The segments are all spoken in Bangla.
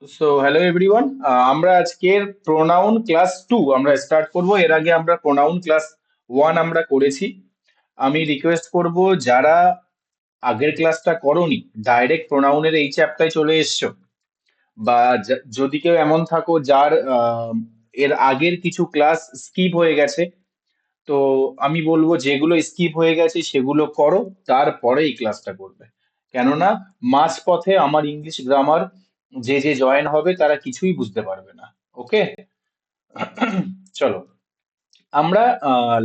হ্যালো এভরিওয়ান, আমরা আজকের প্রোনাউন ক্লাস 2 আমরা স্টার্ট করব। এর আগে আমরা প্রোনাউন ক্লাস 1 আমরা করেছি। আমি রিকোয়েস্ট করব, যারা আগের ক্লাসটা করোনি, ডাইরেক্ট প্রোনাউনের এই চ্যাপ্টারে চলে এসছো, বা যদি কেউ এমন থাকো যার এর আগের কিছু ক্লাস স্কিপ হয়ে গেছে, তো আমি বলবো যেগুলো স্কিপ হয়ে গেছে সেগুলো করো, তারপরে এই ক্লাসটা করবে। কেননা মাঝপথে আমার ইংলিশ গ্রামার যে যে জয়েন হবে তারা কিছুই বুঝতে পারবে না। ওকে, চলো। আমরা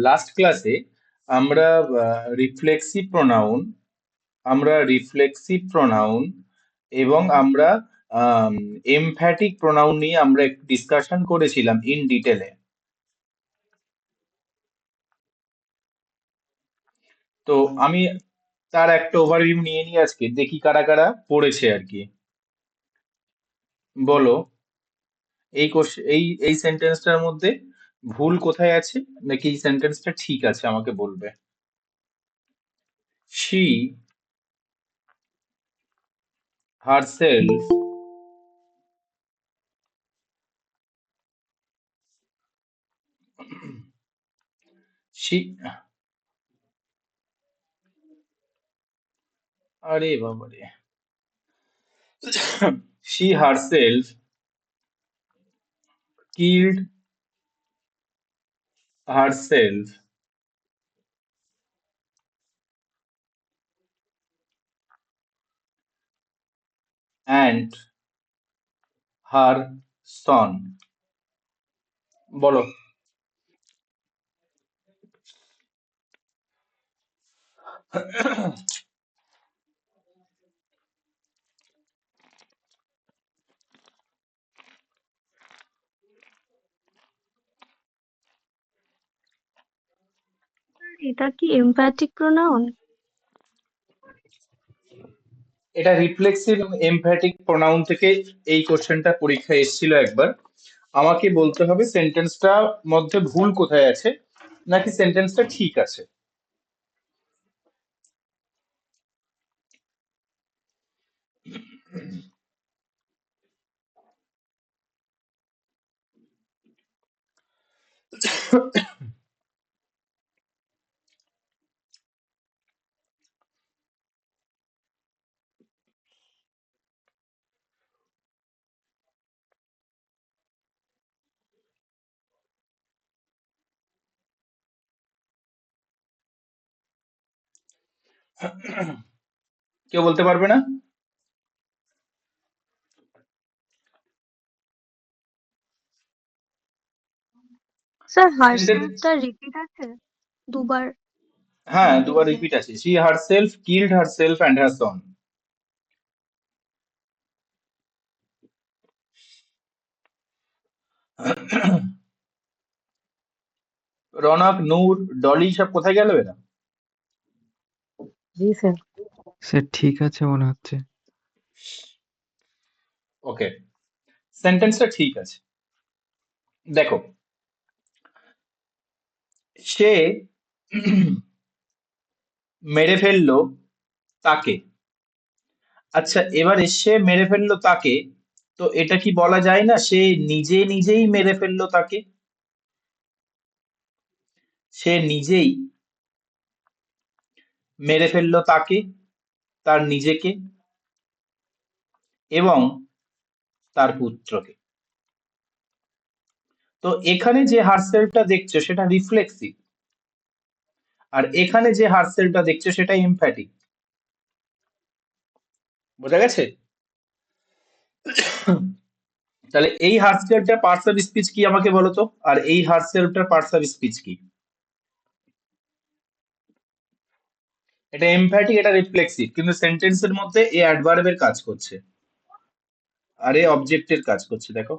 লাস্ট ক্লাসে আমরা রিফ্লেক্সিভ প্রোনাউন এবং আমরা এমফ্যাটিক প্রোনাউন নিয়ে আমরা একটু ডিসকাশন করেছিলাম ইন ডিটেলে। তো আমি তার একটা ওভারভিউ নিয়ে নিই, আজকে দেখি কারা কারা পড়েছে আর কি। বলো, এই সেন্টেন্সটার মধ্যে ভুল কোথায় আছে, নাকি এই সেন্টেন্সটা ঠিক আছে আমাকে বলবে। She herself she আরে বাবারে she herself killed herself and her son. বলো। এটা কি এমপ্যাথিক প্রোনাউন? এটা রিফ্লেক্সিভ এবং এমফ্যাটিক প্রোনাউন থেকে এই কোশ্চেনটা পরীক্ষায় এসেছিল একবার। আমাকে বলতে হবে সেন্টেন্সটা মধ্যে ভুল কোথায় আছে, নাকি সেন্টেন্সটা ঠিক আছে। কেউ বলতে পারবে না? স্যার, সেন্টেন্স, হারসেলফটা রিপিট আছে দুবার হ্যাঁ দুবার সেন্টেন্সে। রিপিট আছে। she herself killed herself and her son. Raunak, নূর, ডলি সব কোথায় গেল এরা? জি স্যার। স্যার ঠিক আছে মনে হচ্ছে। ওকে, সেন্টেন্সটা ঠিক আছে। দেখো, সে মেরে ফেললো তাকে। আচ্ছা, এবারে সে মেরে ফেললো তাকে, তো এটা কি বলা যায় না সে নিজে নিজেই মেরে ফেললো তাকে? সে নিজেই মেরে ফেললো তাকে, তার নিজেকে এবং তার পুত্রকে। তো এখানে যে হারসেলটা দেখছো সেটা রিফ্লেক্সিভ, আর এখানে যে হারসেলটা দেখছো সেটা এমফ্যাটিক। বোঝা গেছে? তাহলে এই হারসেলটার পার্টস অফ স্পিচ কি আমাকে বলো তো, আর এই হারসেলটার পার্টস অফ স্পিচ কি? এটা এমফ্যাটিক, এটা রিফ্লেক্সিভ, কিন্তু সেন্টেন্সের মধ্যে এ অ্যাডভার্বের কাজ করছে আর এ অবজেক্টের কাজ করছে। দেখো,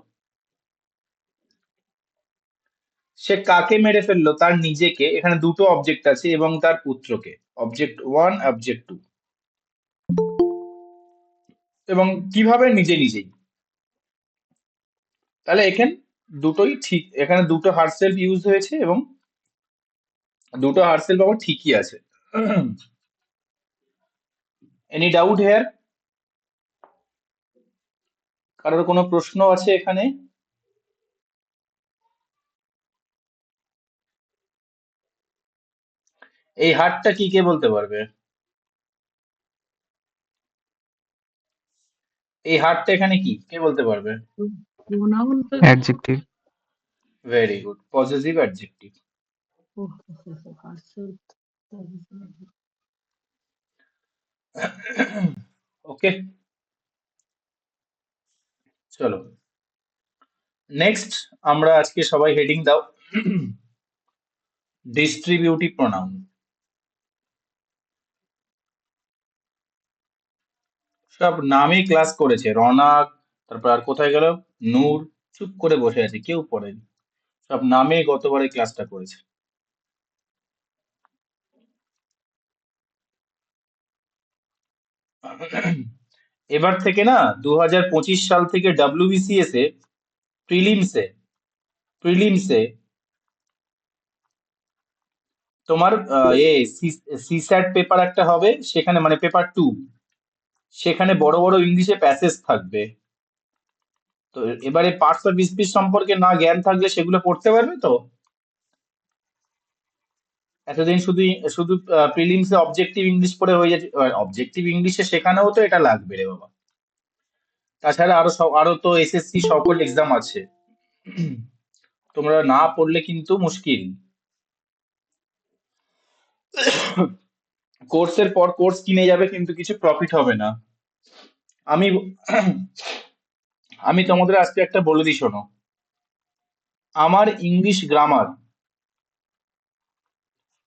সে কাকে মেরে ফেললো? তার নিজেকে। এখানে দুটো অবজেক্ট আছে, এবং তার পুত্রকে। Object one, object two. এবং কিভাবে? নিজে নিজেই। তাহলে এখানে দুটোই ঠিক, এখানে দুটো হারসেলফ ইউজ হয়েছে এবং দুটো হারসেলফ আবার ঠিকই আছে। Any doubt here? কারোর কোনো প্রশ্ন আছে এখানে? এই হার্টটা কি, কে বলতে পারবে? এই হার্টটা এখানে কি, কে বলতে পারবে? প্রোনাউন তো adjective. Very good, positive adjective. Okay, চলো নেক্সট। আমরা আজকে সবাই হেডিং দাও, ডিস্ট্রিবিউটিভ প্রোনাউন। সব নামে ক্লাস করেছে, রনাক, তারপর আর কোথায় গেল, নূর, চুপ করে বসে আছে, কেউ পড়েনি। সব নামে গতবারে ক্লাসটা করেছে। এবার থেকে না 2025 সাল থেকে WBCS এ প্রিলিমসে প্রিলিমসে তোমার সিস্যাট পেপার একটা হবে, সেখানে মানে পেপার 2, সেখানে বড় বড় ইংলিশে প্যাসেজ থাকবে। তো এবারে পার্টস অফ স্পিচ সম্পর্কে না জ্ঞান থাকলে সেগুলো পড়তে পারবে তো? এতদিন শুধু শুধু প্রিলিমসে অবজেক্টিভ ইংলিশ পড়ে হয়ে যাচ্ছে, অবজেক্টিভ ইংলিশে শেখানোও তো এটা লাগবে রে বাবা। তাছাড়া আরো তো SSC সকল এক্সাম আছে, তোমরা না পড়লে কিন্তু মুশকিল। কোর্সের পর কোর্স কিনে যাবে কিন্তু কিছু প্রফিট হবে না। আমি আমি তোমাদের আজকে একটা বলে দিই, শোনো। আমার ইংলিশ গ্রামার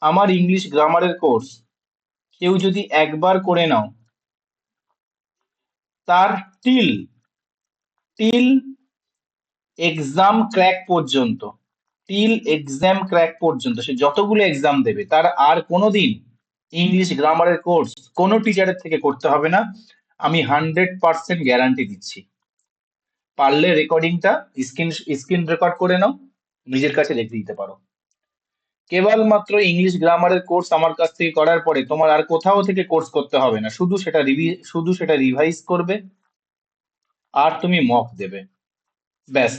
আমার ইংলিশ গ্রামারের কোর্স কেউ যদি একবার করে নাও, তার টিল টিল এক্সাম ক্র্যাক পর্যন্ত সে যতগুলো এক্সাম দেবে, তার আর কোনোদিন ইংলিশ গ্রামারের কোর্স কোনো টিচারের থেকে করতে হবে না। আমি 100% গ্যারান্টি দিচ্ছি। পারলে রেকর্ডিংটা স্ক্রিন রেকর্ড করে নাও, নিজের কাছে রেখে দিতে পারো। কেবলমাত্র ইংলিশ গ্রামারের কোর্স আমার কাছ থেকে করার পরে তোমার আর কোথাও থেকে কোর্স করতে হবে না, শুধু সেটা রিভাইজ করবে আর তুমি মক দেবে, ব্যাস।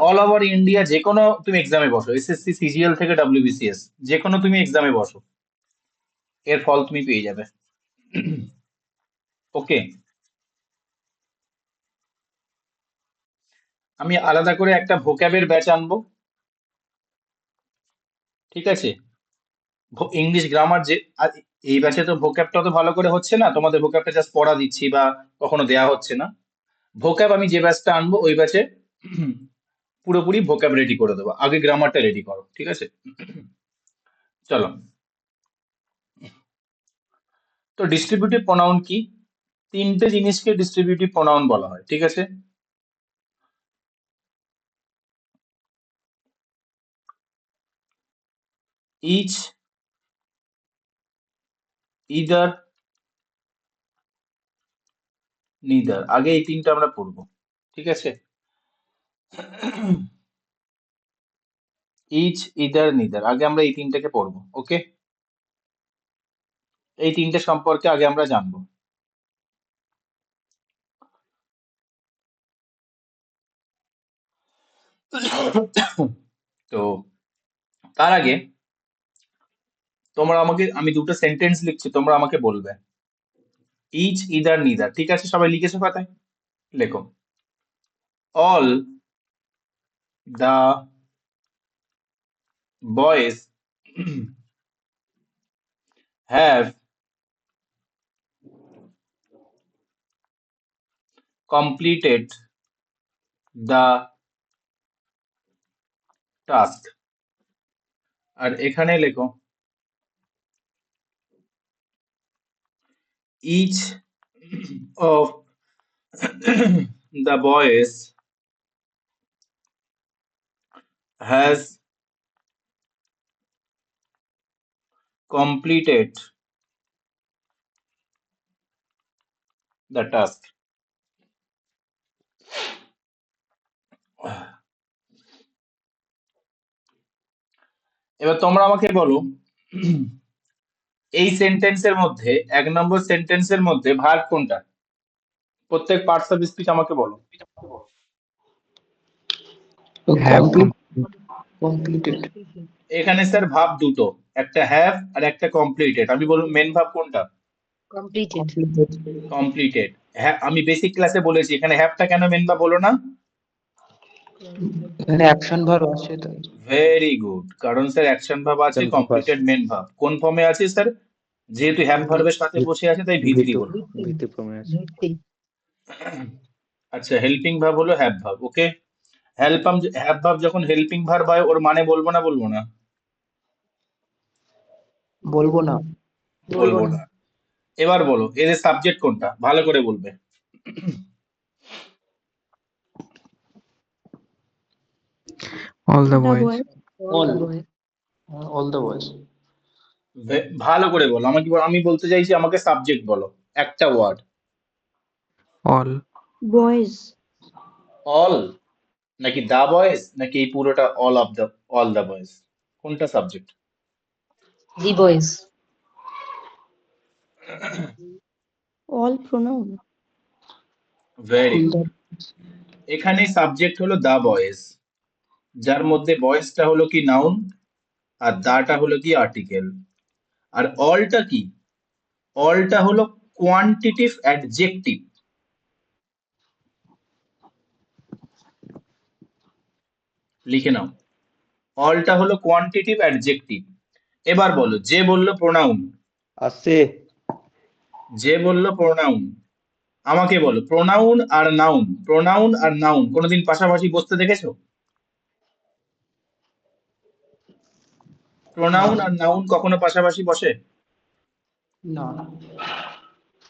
অল ওভার ইন্ডিয়া যে কোনো তুমি এক্সামে বসো, SSC CGL থেকে WBCS, যে কোনো তুমি এক্সামে বসো, এর ফল তুমি পেয়ে যাবে। ওকে, আমি আলাদা করে একটা ভোক্যাবের ব্যাচ আনবো, ঠিক আছে? ইংলিশ গ্রামার যে এই ব্যাচে তো ভোক্যাবটা তো ভালো করে হচ্ছে না, তোমাদের ভোক্যাবটা জাস্ট পড়া দিচ্ছি বা কখনো দেয়া হচ্ছে না। ভোক্যাব আমি যে ব্যাচটা আনবো ওই ব্যাচে পুরোপুরি ভোক্যাব রেডি করে দেবো, আগে গ্রামারটা রেডি করো, ঠিক আছে? চলো, তো ডিস্ট্রিবিউটিভ প্রোনাউন কি? তিনটে জিনিসকে ডিস্ট্রিবিউটিভ প্রোনাউন বলা হয়, ঠিক আছে? ইচ, ইদার, নিদার, আগে এই তিনটা আমরা পড়বো, ঠিক আছে? ইচ, ইদার, নিদার, আগে আমরা এই তিনটাকে পড়বো। ওকে, এই তিনটে সম্পর্কে আগে আমরা জানবো। তো তার আগে আমি দুটো সেন্টেন্স লিখছি, তোমরা আমাকে বলবে ইচ, ইদার, নিদার, ঠিক আছে? সবাই লিখেছো খাতায়? লেখো, all the boys have completed the task। আর এখানে লেখো each of the boys has completed the task। এবার তোমরা আমাকে বলো, এই সেন্টেন্সের মধ্যে 1 নম্বর সেন্টেন্সের মধ্যে ভার্ব কোনটা? প্রত্যেক পার্টস অফ স্পিচ আমাকে বলো। হ্যাভ completed, এখানে স্যার ভাব দুটো, একটা হ্যাভ আর একটা কমপ্লিটেড। আমি বলবো মেন ভাব কোনটা? completed, completed. হ্যাঁ, আমি বেসিক ক্লাসে বলেছি এখানে হ্যাভটা কেন মেন ভাব বলো না? এখানে অ্যাকশন ভার্ব আছে তাই। ভেরি গুড, কারণ স্যার অ্যাকশন ভাব আছে, কমপ্লিটেড মেন ভাব। কোন ফর্মে আছে স্যার? যেহেতু হ্যাভ ভার্বের সাথে বসে আছে তাই ভি3 হলো। ভিত্তি, আচ্ছা, হেল্পিং ভাব হলো হ্যাভ ভাব। ওকে, হ্যাভ ভাব যখন হেল্পিং ভার্ব হয় ওর মানে বলবো না বলবো না? বলবো না, বলবো না। এবার বলো এর সাবজেক্ট কোনটা, ভালো করে বলবে। all the The boys. boy. all All. the boys, all the boys, ভালো করে বলো। আমি বলতে চাইছি আমাকে সাবজেক্ট বলো, একটা ওয়ার্ড। all Boys. অল নাকি দা বয়েজ নাকি এই পুরোটা অল দা বয়েজ, কোনটা subject? the boys, All pronoun. Very all good. the এখানে সাবজেক্ট হলো দা বয়েজ, যার মধ্যে বয়েজটা হলো কি নাউন আর দাটা হলো কি আর্টিকেল। আর অলটা কি? অলটা হলো কোয়ান্টিটিভ অ্যাডজেক্টিভ। লিখে নাও, অলটা হলো কোয়ান্টিটিভ অ্যাডজেক্টিভ। এবার বলো যে বললো প্রোনাউন, আছে, যে বললো প্রোনাউন, আমাকে বলো প্রোনাউন আর নাউন, প্রোনাউন আর নাউন কোনোদিন পাশাপাশি বসতে দেখেছো? প্রোনাউন আর নাউন কখনো পাশাপাশি বসে? না,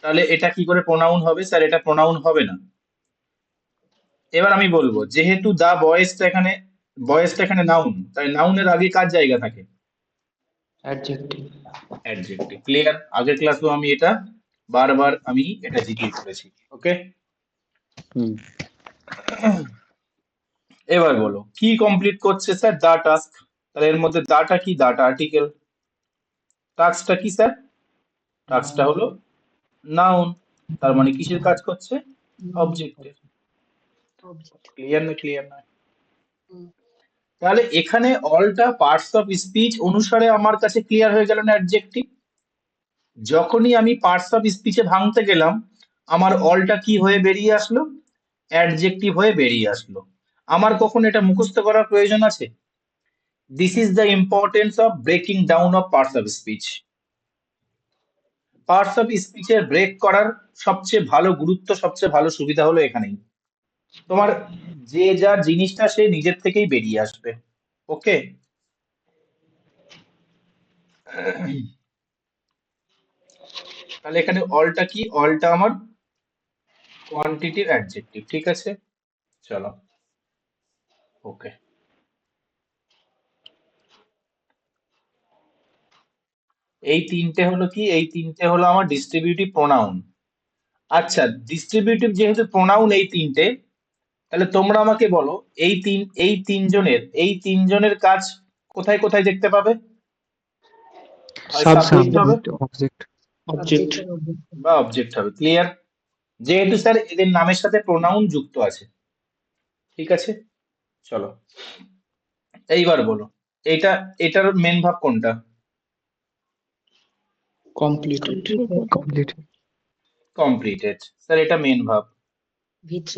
তাহলে এটা কি করে প্রোনাউন হবে স্যার? এটা প্রোনাউন হবে না। এবার আমি বলবো যেহেতু দা বয়েসটা এখানে নাউন, তাই নাউনের আগে কার জায়গা থাকে? adjective, adjective. ক্লিয়ার? আগের ক্লাসেও আমি এটা বারবার এটা জিজ্ঞেস করেছি। ওকে, এবার বলো কি কমপ্লিট করছে স্যার? দা টাস্ক। তাহলে এর মধ্যে দাটা কি? দাটা আর্টিকেল। টাস্কটা কি স্যার? টাস্কটা হলো নাউন। তার মানে কিসের কাজ করছে? অবজেক্টের। object, ক্লিয়ার না? ক্লিয়ার না? হুম। তাহলে এখানে অলটা পার্টস অফ স্পিচ অনুসারে আমার কাছে ক্লিয়ার হয়ে গেল না অ্যাডজেক্টিভ? যখনই আমি পার্টস অফ স্পিচে ভাঙতে গেলাম আমার অলটা কি হয়ে বেরিয়ে আসলো? অ্যাডজেক্টিভ হয়ে বেরিয়ে আসলো। আমার কখন এটা মুখস্থ করার প্রয়োজন আছে? This is the importance of breaking down of parts of speech. Parts of স্পিচের ব্রেক করার সবচেয়ে ভালো গুরুত্ব, সবচেয়ে ভালো সুবিধা হলো এখানেই। তোমার যে যার জিনিসটা সে নিজের থেকেই বেরিয়ে আসবে। ওকে, তাহলে এখানে অলটা কি? অলটা আমার কোয়ান্টিটিভ অ্যাডজেক্টিভ। ঠিক আছে, চলো। ওকে, এই তিনটে হলো কি? এই তিনটে হলো আমার ডিস্ট্রিবিউটিভ প্রোনাউন। আচ্ছা, ডিস্ট্রিবিউটিভ যেহেতু প্রোনাউন এই তিনটে, তাহলে তোমরা আমাকে বলো এই তিনজনের কাজ কোথায় কোথায় দেখতে পাবে? হয় সাবজেক্ট হবে subject object object, subject and object, বা অবজেক্ট হবে। ক্লিয়ার? যেহেতু স্যার এদের নামের সাথে প্রোনাউন যুক্ত আছে। ঠিক আছে, চলো এইবার বলো এটার মেন ভাব কোনটা? completed, complete completed. স্যার এটা মেন ভাব। v3,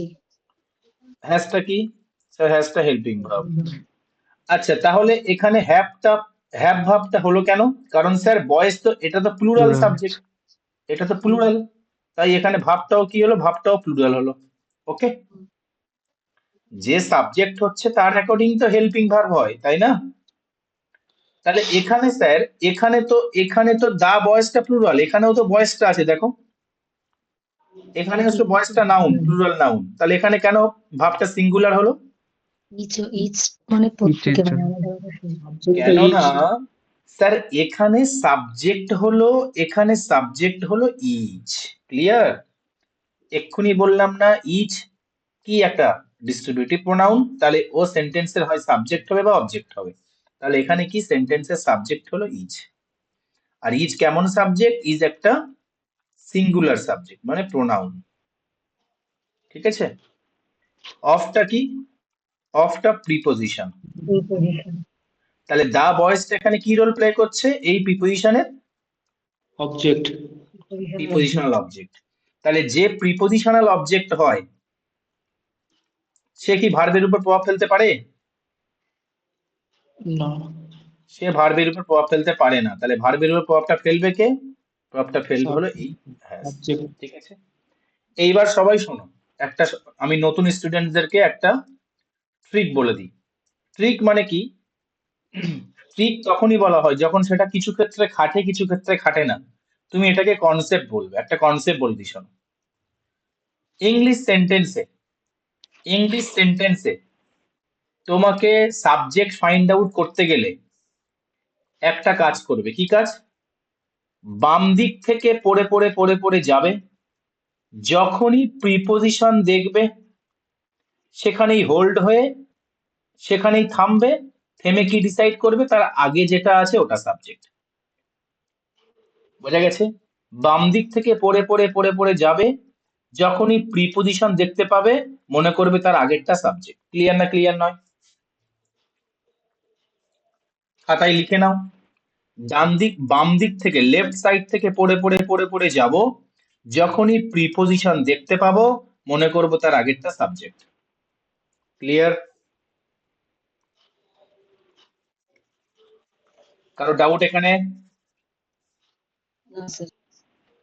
হ্যাশটা কি স্যার? হ্যাশটা হেল্পিং ভাব। আচ্ছা, তাহলে এখানে হ্যাভ ভাবটা হলো কেন? কারণ স্যার বয়েস তো, এটা তো প্লুরাল plural সাবজেক্ট, এটা তো প্লুরাল, তাই এখানে ভাবটাও কি হলো? ভাবটাও প্লুরাল হলো। ওকে, যে সাবজেক্ট হচ্ছে তার অ্যাকর্ডিং তো হেল্পিং ভার্ব হয়, তাই না? তাহলে এখানে স্যার এখানে তো দা বয়েসটা প্লুরাল, এখানেও তো বয়েসটা আছে দেখো, এখানে হচ্ছে বয়েসটা নাউন, প্লুরাল নাউন। তাহলে এখানে কেন ভাবটা সিঙ্গুলার হলো? each মানে প্রত্যেকে each মানে জন। আমাদের subject তো কেননা each, স্যার এখানে সাবজেক্ট হলো ইচ। ক্লিয়ার? এক্ষুনি বললাম না ইচ কি একটা ডিস্ট্রিবিউটিভ প্রোনাউন, তাহলে ও সেন্টেন্সের হয় সাবজেক্ট হবে বা অবজেক্ট হবে। তাহলে এখানে কি সেন্টেন্সের সাবজেক্ট হলো ইচ। আর ইচ কেমন সাবজেক্ট? ইজ একটা সিঙ্গুলার সাবজেক্ট মানে প্রোনাউন। ঠিক আছে? অফটা কি? অফটা প্রিপোজিশন। Preposition. তাহলে দা বয়েজটা এখানে কি রোল প্লে করছে? এই প্রিপোজিশনের Object. Preposition. Prepositional object. তাহলে যে প্রিপোজিশনাল অবজেক্ট হয় সে কি ভার্বের উপর প্রভাব ফেলতে পারে? No. সে ভার্বের উপর প্রভাব ফেলতে পারে না। তাহলে ভার্বের উপর প্রভাবটা ফেলবে কে? প্রভাবটা ফেলবে হলো এই হ্যাঁ, Subject. ঠিক আছে। এইবার সবাই শোনো, একটা আমি নতুন স্টুডেন্টদেরকে একটা ট্রিক বলে দিই। ট্রিক মানে কি? ট্রিক তখনই বলা হয় যখন সেটা কিছু ক্ষেত্রে খাটে, কিছু ক্ষেত্রে খাটে না। তুমি এটাকে কনসেপ্ট বলবে। একটা কনসেপ্ট বলে দিই, শোনো। ইংলিশ সেন্টেন্সে তোমাকে সাবজেক্ট ফাইন্ড আউট করতে গেলে একটা কাজ করবে। কি কাজ? বাম দিক থেকে পড়ে যাবে, যখনই প্রিপোজিশন দেখবে সেখানেই হোল্ড হয়ে সেখানেই থামবে, থেমে কি ডিসাইড করবে? তার আগে যেটা আছে ওটা সাবজেক্ট। বোঝা গেছে? বাম দিক থেকে পড়ে যাবে, যখনই প্রিপোজিশন দেখতে পাবে মনে করবে তার আগেরটা সাবজেক্ট। ক্লিয়ার না ক্লিয়ার নয়? খাতায় লিখে নাও। বাম দিক থেকে লেফট সাইড থেকে পড়ে যাব, যখনই প্রিপোজিশন দেখতে পাবো মনে করব তার আগেরটা সাবজেক্ট। ক্লিয়ার? কারো ডাউট এখানে? No, sir.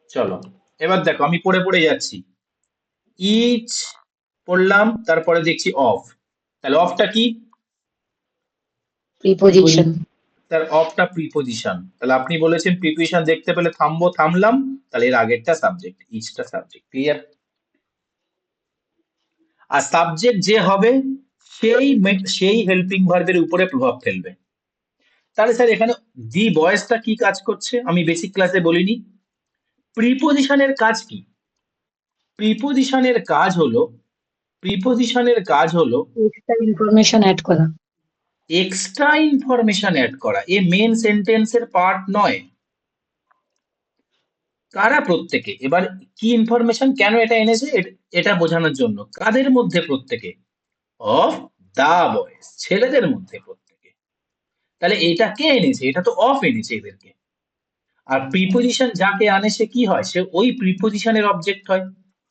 চলো এবার দেখো, আমি পড়ে যাচ্ছি। ইচ পড়লাম, তারপরে দেখছি অফ। তাহলে অফটা কি? Preposition. তার অফটা প্রিপোজিশন। তাহলে আপনি বলেছেন প্রিপোজিশন দেখতে পেলে থামবো, থামলাম, তাহলে এর আগেরটা সাবজেক্ট, ইচটা সাবজেক্ট। ক্লিয়ার? আর সাবজেক্ট যে হবে সেই হেল্পিং ভার্বের উপরে প্রভাব ফেলবে। তাহলে স্যার এখানে দি বয়েসটা কি কাজ করছে? আমি বেসিক ক্লাসে বলিনি। প্রিপোজিশনের কাজ কি? প্রিপোজিশনের কাজ হলো Extra information add করা। এক্সট্রা ইনফরমেশন অ্যাড করা। এ মেন সেন্টেন্সের পার্ট নয়। কারা? প্রত্যেকে। এবার কি ইনফরমেশন, কেন এটা এনেছে এটা বোঝানোর জন্য। কাদের মধ্যে? প্রত্যেকে। অফ দা বয়েজ, ছেলেদের মধ্যে প্রত্যেকে। তাহলে এটা কে এনেছে? এটা তো অফ এনেছে এদেরকে। আর প্রিপোজিশন যাকে আনে সে কি হয়? সে ওই প্রিপোজিশনের অবজেক্ট হয়,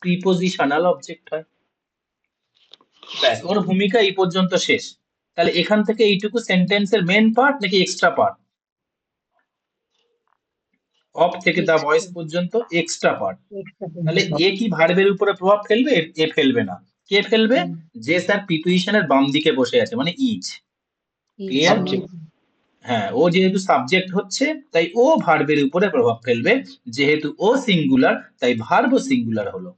প্রিপোজিশনাল অবজেক্ট হয়। ব্যাস, ওর ভূমিকা এই পর্যন্ত শেষ। তাহলে এখান থেকে এইটুকু সেন্টেন্সের মেন পার্ট নাকি এক্সট্রা পার্ট? অফ থেকে দা ভয়েস পর্যন্ত এক্সট্রা পার্ট। তাহলে এ কি ভার্বের উপরে প্রভাব ফেলবে? এ ফেলবে না। কে ফেলবে? যে স্যার প্রিপোজিশনের বাম দিকে বসে আছে, মানে ইচ। ক্লিয়ার? Subject. হ্যাঁ, ও যেহেতু সাবজেক্ট হচ্ছে তাই ও ভার্বের উপরে প্রভাব ফেলবে। যেহেতু ও সিঙ্গুলার তাই ভার্ব সিঙ্গুলার হলো।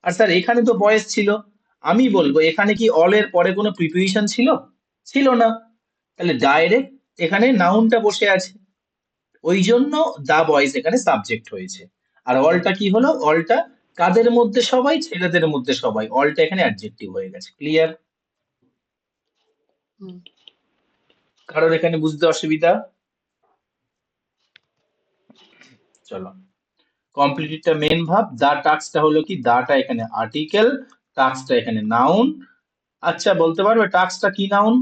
আর স্যার এখানে তো বয়েস ছিল, আমি বলবো এখানে কি অল এর পরে কোনো প্রিপোজিশন ছিল? ছিল না। তাহলে ডাইরেক্ট এখানে নাউনটা বসে আছে, ওই জন্য দা বয়েজ এখানে সাবজেক্ট হয়েছে। আর অলটা কি হলো? অলটা কাদের মধ্যে? সবাই, ছেলেদের মধ্যে সবাই। অলটা এখানে অ্যাডজেক্টিভ হয়ে গেছে। ক্লিয়ার? হুম। কারোর এখানে বুঝতে অসুবিধা? চলো, কমপ্লিটটা মেন ভাব। দা টাস্কটা হলো কি? দাটা এখানে আর্টিকেল, টাস্কটা এখানে নাউন। আচ্ছা, বলতে পারবে টাস্কটা কি নাউন?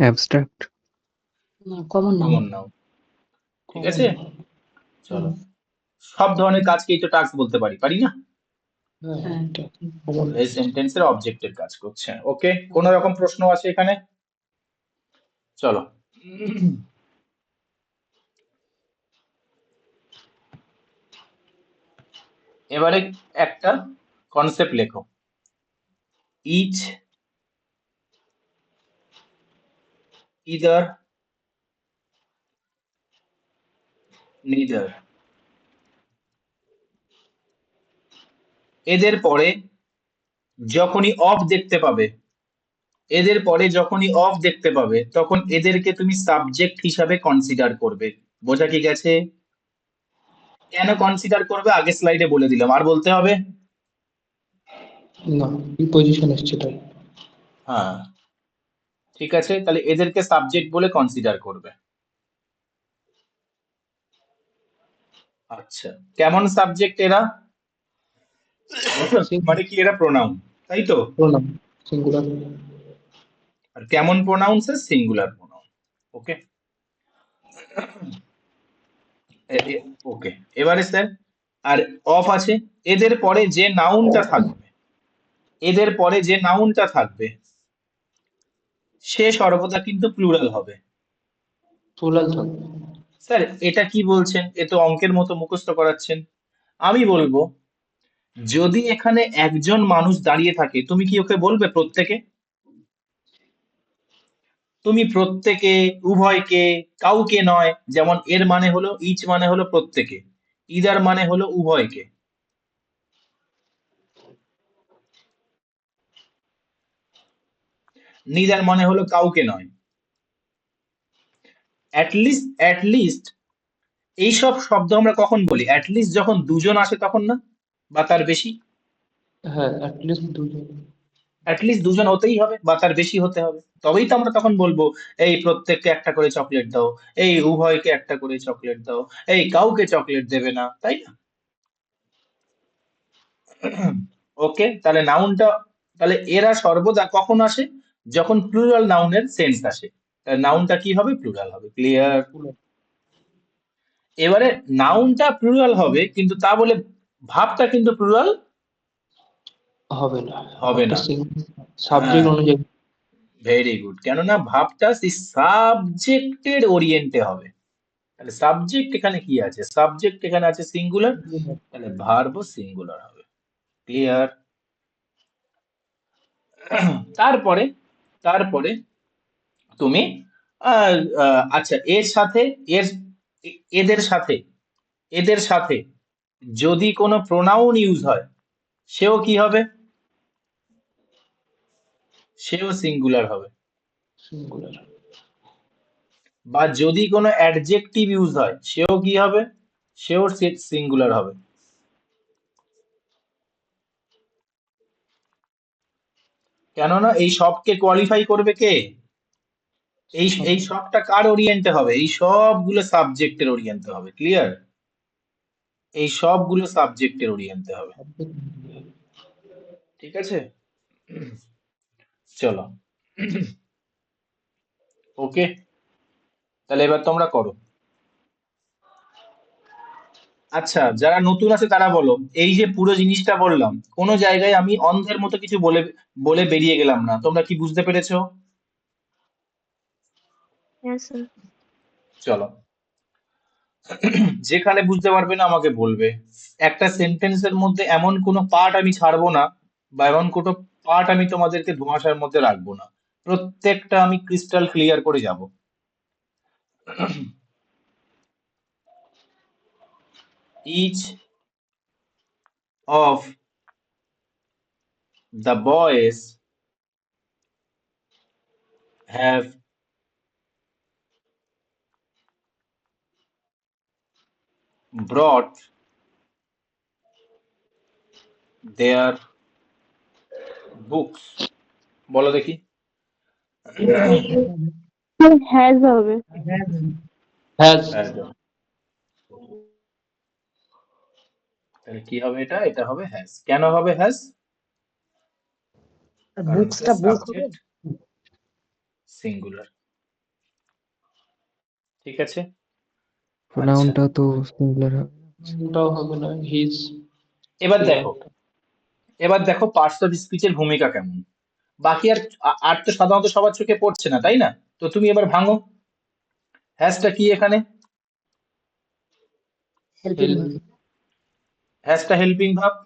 abstract, কমন নাম। Common noun. ঠিক আছে, চলো। সব ধরনের কাজকেই তো টাস্ক বলতে পারি, পারি না? হ্যাঁ। এই সেন্টেন্সের অবজেক্টের কাজ করছে। ওকে, কোন রকম প্রশ্ন আছে এখানে? চলো, এবারে একটা কনসেপ্ট লেখো। Each, either, neither. এদের পরে যখনই অফ দেখতে পাবে, তখন এদেরকে তুমি সাবজেক্ট হিসাবে কনসিডার করবে। বোঝা কি গেছে? কেন কনসিডার করবে আগে স্লাইডে বলে দিলাম, আর বলতে হবে? না, প্রিপোজিশন এসছে তাই। হ্যাঁ, ঠিক আছে। তাহলে এদেরকে সাবজেক্ট বলে কনসিডার করবে। আচ্ছা, কেমন সাবজেক্ট এরা? মানে কি এরা প্রোনাউন, তাই তো? pronoun singular আর কেমন pronouns? Singular pronoun. Okay okay, এবারে স্যার আর অফ আছে, এদের পরে যে নাউনটা থাকবে, এদের পরে যে নাউনটা থাকবে সে সর্বদা কিন্তু প্লুরাল হবে। plural থাকবে স্যার এটা কি বলছেন? এ তো অঙ্কের মতো মুখস্থ করাচ্ছেন। আমি বলবো, যদি এখানে একজন মানুষ দাঁড়িয়ে থাকে, তুমি কি ওকে বলবে প্রত্যেকে? তুমি প্রত্যেকে, উভয়কে, কাউকে নয়। যেমন এর মানে হলো ইচ, মানে হলো প্রত্যেকে, ইদার মানে হলো উভয়কে, নিদার মানে হলো কাউকে নয়। অ্যাটলিস্ট এইসব শব্দ আমরা কখন বলি? অ্যাটলিস্ট যখন দুজন আসে তখন না, বা তার বেশি। হ্যাঁ at least দুজন অ্যাটলিস্ট দুজন হতেই হবে বা তার বেশি হতে হবে, তবেই তো আমরা তখন বলবো এই প্রত্যেককে একটা করে চকলেট দাও, এই উভয়কে একটা করে চকলেট দাও, এই কাউকে চকলেট দেবে না, তাই না? ওকে, তাহলে নাউনটা, তাহলে এরা সর্বদা কখন আসে? যখন প্লুরাল নাউনের সেন্স আসে, তাহলে নাউনটা কি হবে? প্লুরাল হবে। ক্লিয়ার? plural এবারে নাউনটা প্লুরাল হবে, কিন্তু তা বলে ভাবটা কিন্তু প্লুরাল হবে না হবে একটা না। সাবজেক্ট হ্যাঁ, অনুযায়ী ভেরি গুড, কেননা ভাবটা সেই সাবজেক্টের ওরিয়েন্টে হবে। তাহলে সাবজেক্ট এখানে কি আছে? সাবজেক্ট এখানে আছে সিঙ্গুলার, তাহলে ভার্বও সিঙ্গুলার হবে। ক্লিয়ার? তারপরে তারপরে তুমি আচ্ছা, এর সাথে, এর এদের সাথে, এদের সাথে যদি কোনো প্রোনাউন ইউজ হয়, সেও কি হবে? সেও সিঙ্গুলার হবে। সিঙ্গুলার বা যদি কোনো অ্যাডজেক্টিভ ইউজ হয়, সেও কি হবে? সেও সিঙ্গুলার হবে। কেননা এই সবকে কোয়ালিফাই করবে কে? এই সবটা কার ওরিয়েন্টে হবে? এই সবগুলো সাবজেক্টের ওরিয়েন্টে হবে। ক্লিয়ার? এই সবগুলো সাবজেক্টের ওরিয়েন্টে হবে। ঠিক আছে, চলো। ওকে, তাহলে এবার তোমরা করো। আচ্ছা, যারা নতুন আছে তারা বলো, এই যে পুরো জিনিসটা বললাম, কোনো জায়গায় আমি অন্ধের মতো কিছু বলে বলে বেরিয়ে গেলাম না, তোমরা কি বুঝতে পেরেছো? Yes, sir. চলো, যেখানে বুঝতে পারবে না আমাকে বলবে। একটা সেন্টেন্সের মধ্যে এমন কোনো পার্ট আমি ছাড়বো না, বা এমন কোনো পার্ট আমি তোমাদেরকে ধোঁয়াশার মধ্যে রাখবো না, প্রত্যেকটা আমি ক্রিস্টাল ক্লিয়ার করে যাব। Each of the boys have brought their books. বলো দেখি। Has হবে। has তাহলে কি হবে? এটা এটা হবে হ্যাজ। কেন হবে হ্যাজ? কারণ বুকসটা বুক হবে সাবজেক্ট সিঙ্গুলার। ঠিক আছে, আচ্ছা, প্রোনাউনটা তো সিঙ্গুলার হবে। ওটাও হবে না his এবার দেখো, এবার দেখো পার্টস অফ স্পিচের ভূমিকা কেমন। বাকি আর তো সাধারণত সবার চোখে পড়ছে না, তাই না? তো তুমি এবার ভাঙো, হ্যাজটা কি এখানে? হেল্পিং হ্যাজটা হেল্পিং ভার্ব।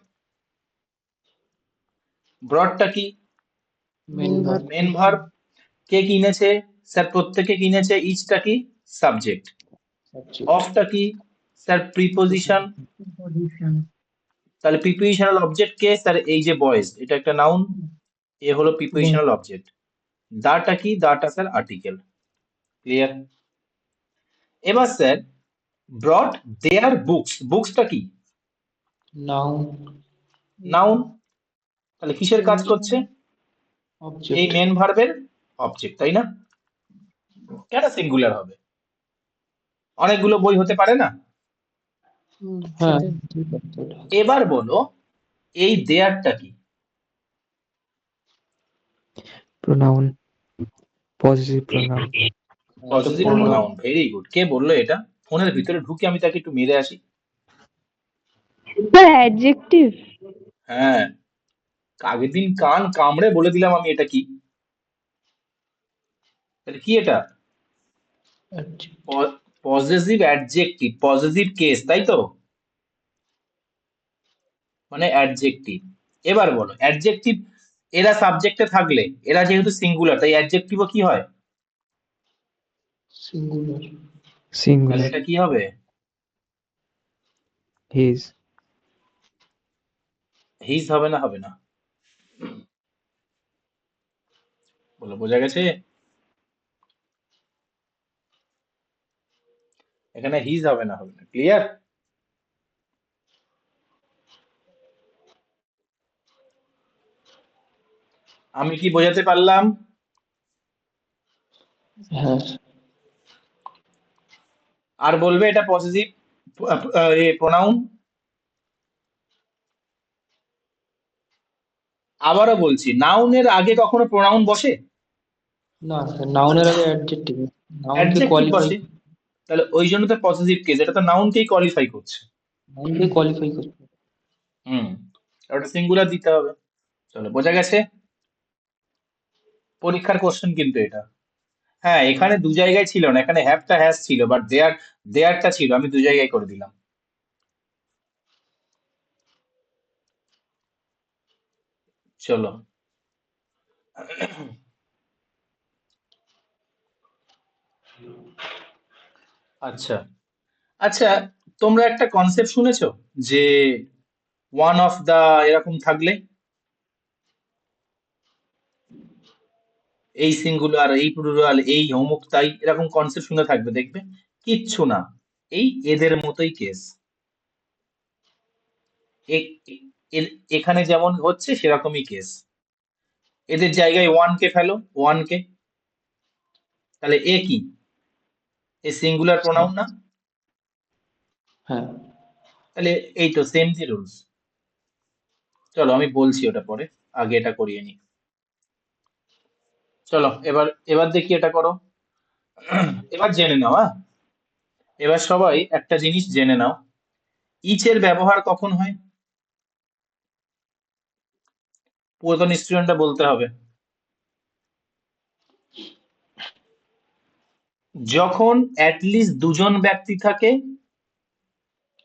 ব্রডটা কি? Main verb main verb. কে কিনেছে? স্যার প্রত্যেকে কিনেছে। ইচটা কি? সাবজেক্ট। সাবজেক্ট অফটা কি? Sir preposition. পজিশন তাহলে প্রিপোজিশনাল অবজেক্ট কে? স্যার এই যে বয়েজ, এটা একটা নাউন, এ হলো প্রিপোজিশনাল অবজেক্ট। দাটা কি? দাটা স্যার আর্টিকেল। ক্লিয়ার? এবার স্যার ব্রট দেয়ার বুকস, বুকসটা কি? Noun noun. তাহলে কিসের কাজ করছে? এই অবজেক্ট মেন ভার্বের অবজেক্ট, তাই না? কেন সিঙ্গুলার হবে? অনেকগুলো বই হতে পারে না? হ্যাঁ সেটাই। ঠিক আছে ওটা। এবার বলো এই দেয়ারটা কি? pronoun, possessive pronoun. এটা positive pronoun। Pronoun, very good. কে বললো এটা? ফোনের ভিতরে ঢুকে আমি তাকে একটু মেরে আসি। Sir adjective. হ্যাঁ, আগের দিন কান কামড়ে বলে দিলাম আমি এটা কি। তাহলে কি এটা? Adjective। Positive adjective, positive case, তাই তো? মানে অ্যাডজেক্টিভ। এবার বলো অ্যাডজেক্টিভ, এরা সাবজেক্টে থাকলে, এরা যেহেতু সিঙ্গুলার তাই অ্যাডজেক্টিভও কি হয়? Singular। তাহলে Singular. এটা কি হবে? His. হিজ হবে না? হবে না? বলো, বোঝা গেছে? এখানে হিজ হবে না? হবে না? ক্লিয়ার? আমি কি বোঝাতে পারলাম? হ্যাঁ আর বলবে এটা পজিটিভ প্রোনাউন। আবারও বলছি, নাউনের আগে কখনো প্রোনাউন বসে? না স্যার, নাউনের আগে অ্যাডজেক্টিভ, নাউনকে অ্যাডজেক্টিভ কোয়ালিফাই, বসে, তাহলে ওই জন্য তো পজিটিভ কেস, এটা তো নাউনকেই কোয়ালিফাই করছে। নাউনকে কোয়ালিফাই করতে। হুম, আর ওটা সিঙ্গুলার দিতে হবে। চলো, বোঝা গেছে? পরীক্ষার কোশ্চেন কিন্তু এটা। হ্যাঁ, এখানে দু জায়গায় ছিল না, এখানে হ্যাভটা হ্যাজ ছিল, বাট দেয়ারটা ছিল, আমি দু জায়গায় করে দিলাম। চলো, আচ্ছা আচ্ছা, তোমরা একটা কনসেপ্ট শুনেছো যে ওয়ান অফ দা এরকম থাকলে এই সিঙ্গুলার, এই প্লুরাল, এই অমুক তাই, এরকম কনসেপ্ট শুনে থাকবে, দেখবে কিচ্ছু না, এই এদের মতোই কেস। এখানে যেমন হচ্ছে সেরকমই কেস, এদের জায়গায় ওয়ান কে ফেলো, ওয়ান কে, তাহলে এ কি? এ সিঙ্গুলার প্রোনাউন না? হ্যাঁ তাহলে এই তো সেম জি রুলস। চলো আমি বলছি ওটা পরে, আগে এটা করিয়ে নি। চলো এবার এবার দেখি এটা করো। এবার জেনে নাও, হ্যাঁ, এবার সবাই একটা জিনিস জেনে নাও, ইচের ব্যবহার কখন হয়? পুরাতন স্টুডেন্টটা বলতে হবে। যখন অ্যাটলিস্ট দুজন ব্যক্তি থাকে,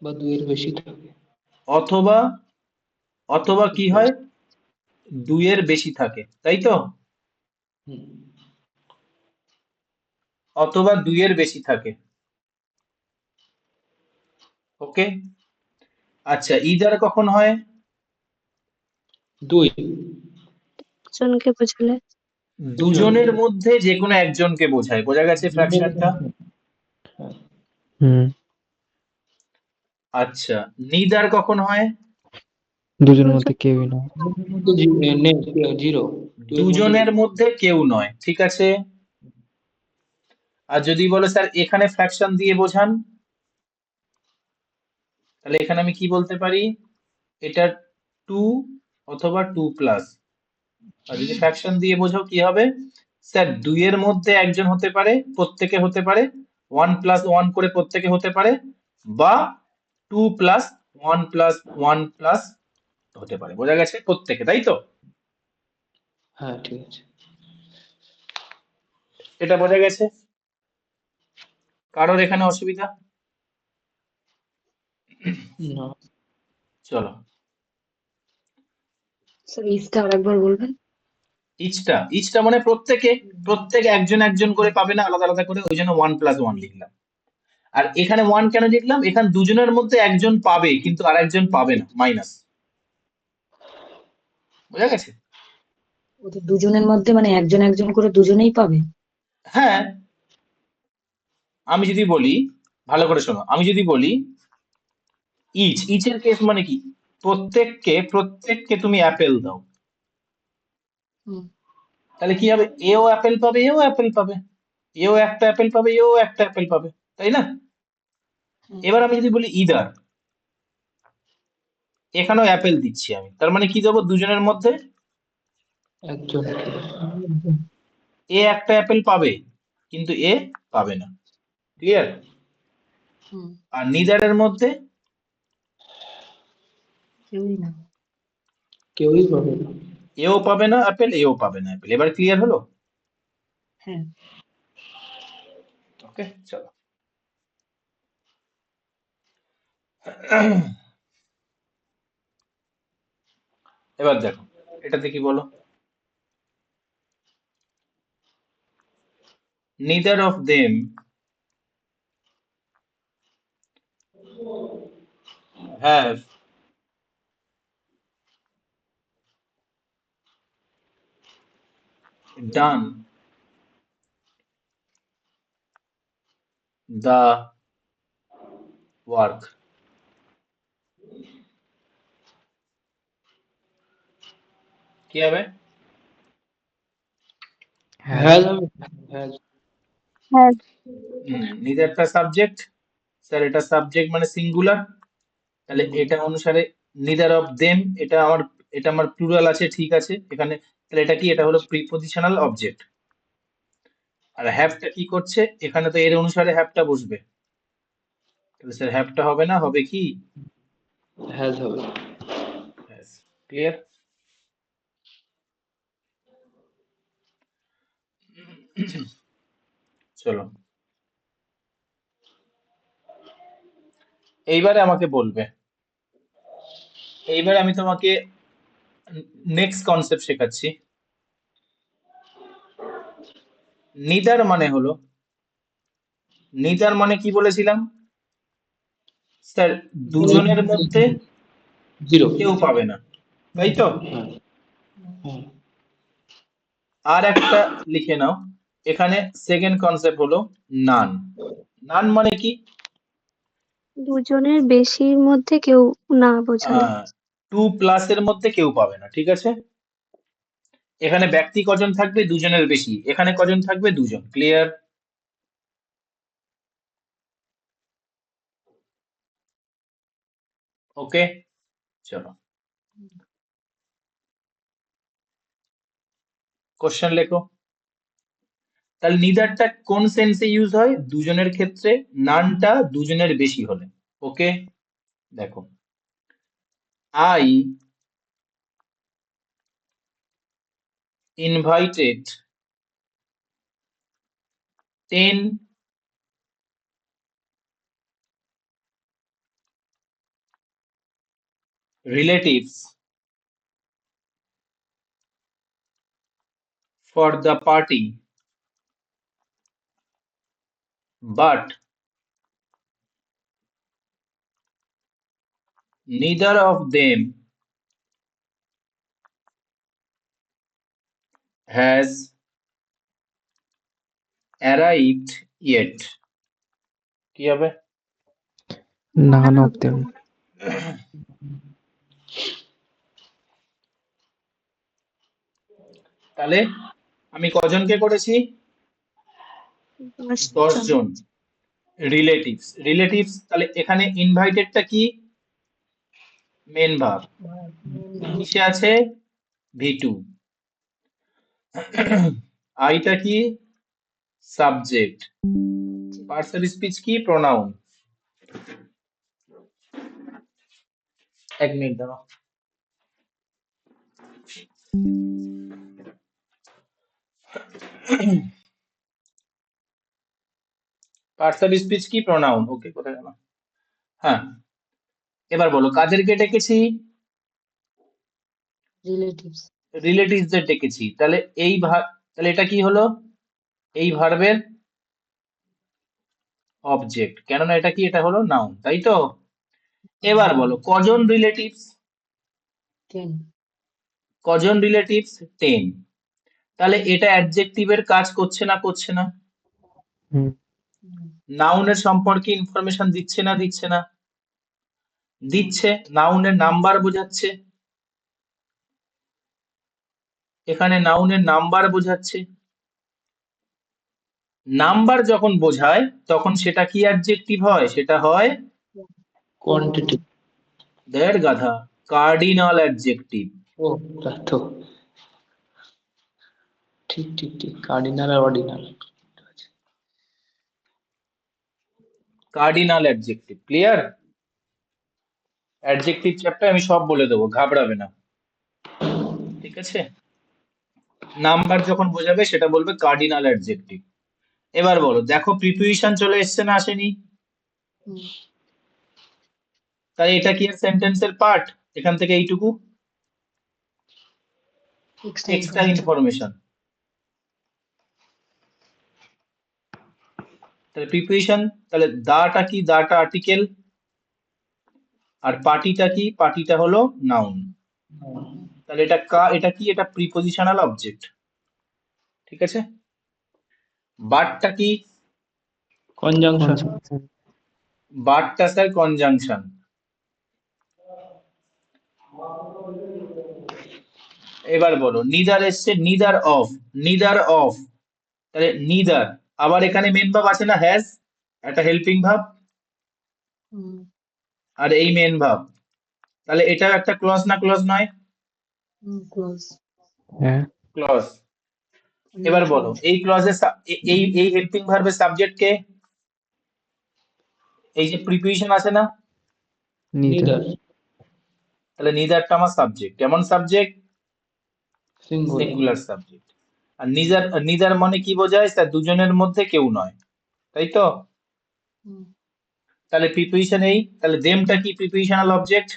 বা দুইয়ের বেশি থাকে। অথবা অথবা কি হয়, দুইয়ের বেশি থাকে, তাই তো? হুম। অথবা দুইয়ের বেশি থাকে। ওকে, আচ্ছা, ইদার কখন হয়? দুই। জনকে বোঝালে। দুজন। দুজনের মধ্যে যে কোনো একজনকে বোঝায়, বোঝা গেছে ফ্র্যাকশনটা? হ্যাঁ। হুম, আচ্ছা, নিদার কখন হয়? দুজনের মধ্যে কেউই না। জিরো। দুজনের মধ্যে কেউ নয়, ঠিক আছে। আর যদি বলো স্যার এখানে ফ্র্যাকশন দিয়ে বোঝান, তাহলে এখানে আমি কি বলতে পারি, এটা টু অথবা টু প্লাস। আর যদি ফ্র্যাকশন দিয়ে বোঝাও কি হবে, স্যার দুইয়ের মধ্যে একজন হতে পারে, প্রত্যেকে হতে পারে, ওয়ান প্লাস ওয়ান করে প্রত্যেকে হতে পারে, বা টু প্লাস ওয়ান প্লাস হতে পারে, বোঝা গেছে? প্রত্যেকে, তাই তো? হ্যাঁ ঠিক আছে। এটা বোঝা গেছে? কারোর এখানে অসুবিধা? না চলো, স্যার ইফটা আরেকবার বলবেন? ইচটা মানে প্রত্যেক একজন একজন করে পাবে না, আলাদা আলাদা করে, ওই জন্য ওয়ান প্লাস ওয়ান লিখলাম। আর এখানে ওয়ান কেন লিখলাম, এখানে দুজনের মধ্যে একজন পাবে কিন্তু আর একজন পাবে না, মাইনাস। বোঝা গেছে? ওদের দুজনের মধ্যে মানে একজন একজন করে দুজনেই পাবে? হ্যাঁ, আমি যদি বলি, ভালো করে শোনো, আমি যদি বলি ইচের কেস মানে কি, প্রত্যেককে তুমি অ্যাপেল দাও, হুম। তাহলে কি হবে, এও অ্যাপেল পাবে, এও অ্যাপেল পাবে, এও একটা অ্যাপেল পাবে, এও একটা অ্যাপেল পাবে, তাই না? হুম। এবার আমি যদি বলি ইদার, এখানেও অ্যাপেল দিচ্ছি আমি, তার মানে কি দেবো দুজনের মধ্যে? একজন। এ একটা অ্যাপেল পাবে কিন্তু এ পাবে না, ক্লিয়ার? হুম, আর নিদারের মধ্যে কেউই না। কেউই পাবে না। এও পাবে না অ্যাপেল, এও পাবে না অ্যাপেল। এবার ক্লিয়ার হলো? হ্যাঁ, ওকে, চলো। এবার দেখো এটাতে কি বলো, neither of them have done the work. কি হবে? হ্যাঁ হ্যাজ হবে। হ্যাজ। হ্যাঁ নিদারটা সাবজেক্ট, স্যার এটা সাবজেক্ট মানে সিঙ্গুলার, তাহলে এটা অনুসারে নিদার অফ দেম, এটা আমার প্লুরাল আছে, ঠিক আছে এখানে, তাহলে এটা কি, এটা হলো প্রিপজিশনাল অবজেক্ট। আর হ্যাভটা কি করছে, এখানে তো এর অনুসারে হ্যাভটা বসবে, তাহলে স্যার হ্যাভটা হবে না, হবে কি? হ্যাজ হবে। ক্লিয়ার? চলো এইবারে আমাকে বলবে, এইবারে আমি তোমাকে নেক্সট কনসেপ্ট শেখাচ্ছি। নিদার মানে হলো, নিদার মানে কি বলেছিলাম স্যার? দুজনের মধ্যে জিরো। কেউ পাবে না, তাই তো? হ্যাঁ। হ্যাঁ। আর একটা লিখে নাও, এখানে সেকেন্ড কনসেপ্ট হলো নান। নান মানে কি? দুজনের বেশির মধ্যে কেউ না বোঝানো। 2+ এর মধ্যে কেউ পাবে না, ঠিক আছে? এখানে ব্যক্তি কজন থাকবে? দুজনের বেশি। এখানে কজন থাকবে? দুজন। ক্লিয়ার? ওকে, চলো কোশ্চেন লেখো। তাহলে নিদারটা কোন সেন্সে ইউজ হয়? দুজনের ক্ষেত্রে, নানটা দুজনের বেশি হলে। ওকে, দেখো, I invited 10 relatives for the party, but neither of them has arrived yet. কি হবে? none of them. তাহলে আমি কজনকে করেছি? 10 10 জন। জন রিলেটিভস। রিলেটিভস, তাহলে এখানে ইনভাইটেডটা কি? মেন ভার্ব, কিসে আছে? V2। আইটা কি? সাবজেক্ট। পার্টস অফ স্পিচ কি? প্রোনাউন। এক মিনিট দাঁড়াও। পার্টস অফ স্পিচ কি? প্রোনাউন। ওকে, কোথায় গেল? হ্যাঁ, এবার বলো কাদেরকে ডেকেছি? রিলেটিভস। রিলেটিভসদের ডেকেছি, তাহলে তাহলে এটা কি হলো? এই ভার্বের অবজেক্ট, কেননা এটা কি? এটা হলো নাউন, তাই তো? এবার বলো কজন রিলেটিভস? 10। কজন রিলেটিভস? 10। তাহলে এটা অ্যাডজেক্টিভের কাজ করছে না, করছে না? হুম, নাউনের সম্পর্কে ইনফরমেশন দিচ্ছে না, দিচ্ছে না? দিচ্ছে। নাউনের নাম্বার বোঝাচ্ছে, এখানে নাউনের নাম্বার বোঝাচ্ছে। নাম্বার যখন বোঝায় তখন সেটা কি অ্যাডজেক্টিভ হয়? সেটা হয় কোয়ান্টিটি। দেড় গাধা। Cardinal adjective. ও তা তো ঠিক ঠিক ঠিক কার্ডিনাল আর ordinal. Cardinal adjective, clear? Adjective chapter আমি সব বলে দেবো, ঘাবড়াবে না, ঠিক আছে? নাম্বার যখন বোঝাবে সেটা বলবে কার্ডিনাল অ্যাডজেক্টিভ। এবার বলো, দেখো প্রিপোজিশন চলে এসছে না আসেনি? হুম, তাই এটা কি সেন্টেন্সের পার্ট? এখান থেকে এইটুকু extra এক্সট্রা information. ইনফরমেশন। তাহলে প্রিপোজিশন, তাহলে দাটা কি? দাটা আর্টিকেল, আর পার্টিটা কি? পার্টিটা হলো নাউন। তাহলে এটা কি? এটা প্রিপোজিশনাল অবজেক্ট, ঠিক আছে? বাটটা কি? কনজাংশন। conjunction, বাটটা স্যার কনজাংশন। এবার বলো, নিদার এসছে, নিদার অফ, নিদার অফ, তাহলে নিদার। আবার এখানে মেন ভাব আছে না, হ্যাজ, একটা হেল্পিং ভাব, হুম, আর এই মেন ভাব। তাহলে এটাও একটা ক্লজ না? ক্লজ নয়? close. হ্যাঁ, ক্লজ। এবার বলো, এই ক্লজের এই এই হেল্পিং ভার্বের সাবজেক্ট কে? এই যে প্রিপোজিশন আছে না, neither, নিদার তাহলে নিদারটা আমার সাবজেক্ট। কেমন সাবজেক্ট? সিঙ্গুলার। Singular subject. আর নিদার, নিদার মানে কি বোঝায় স্যার? দুজনের মধ্যে কেউ নয়, তাই তো? হুম, তাহলে প্রিপোজিশন এই, তাহলে দেমটা কি? Prepositional object.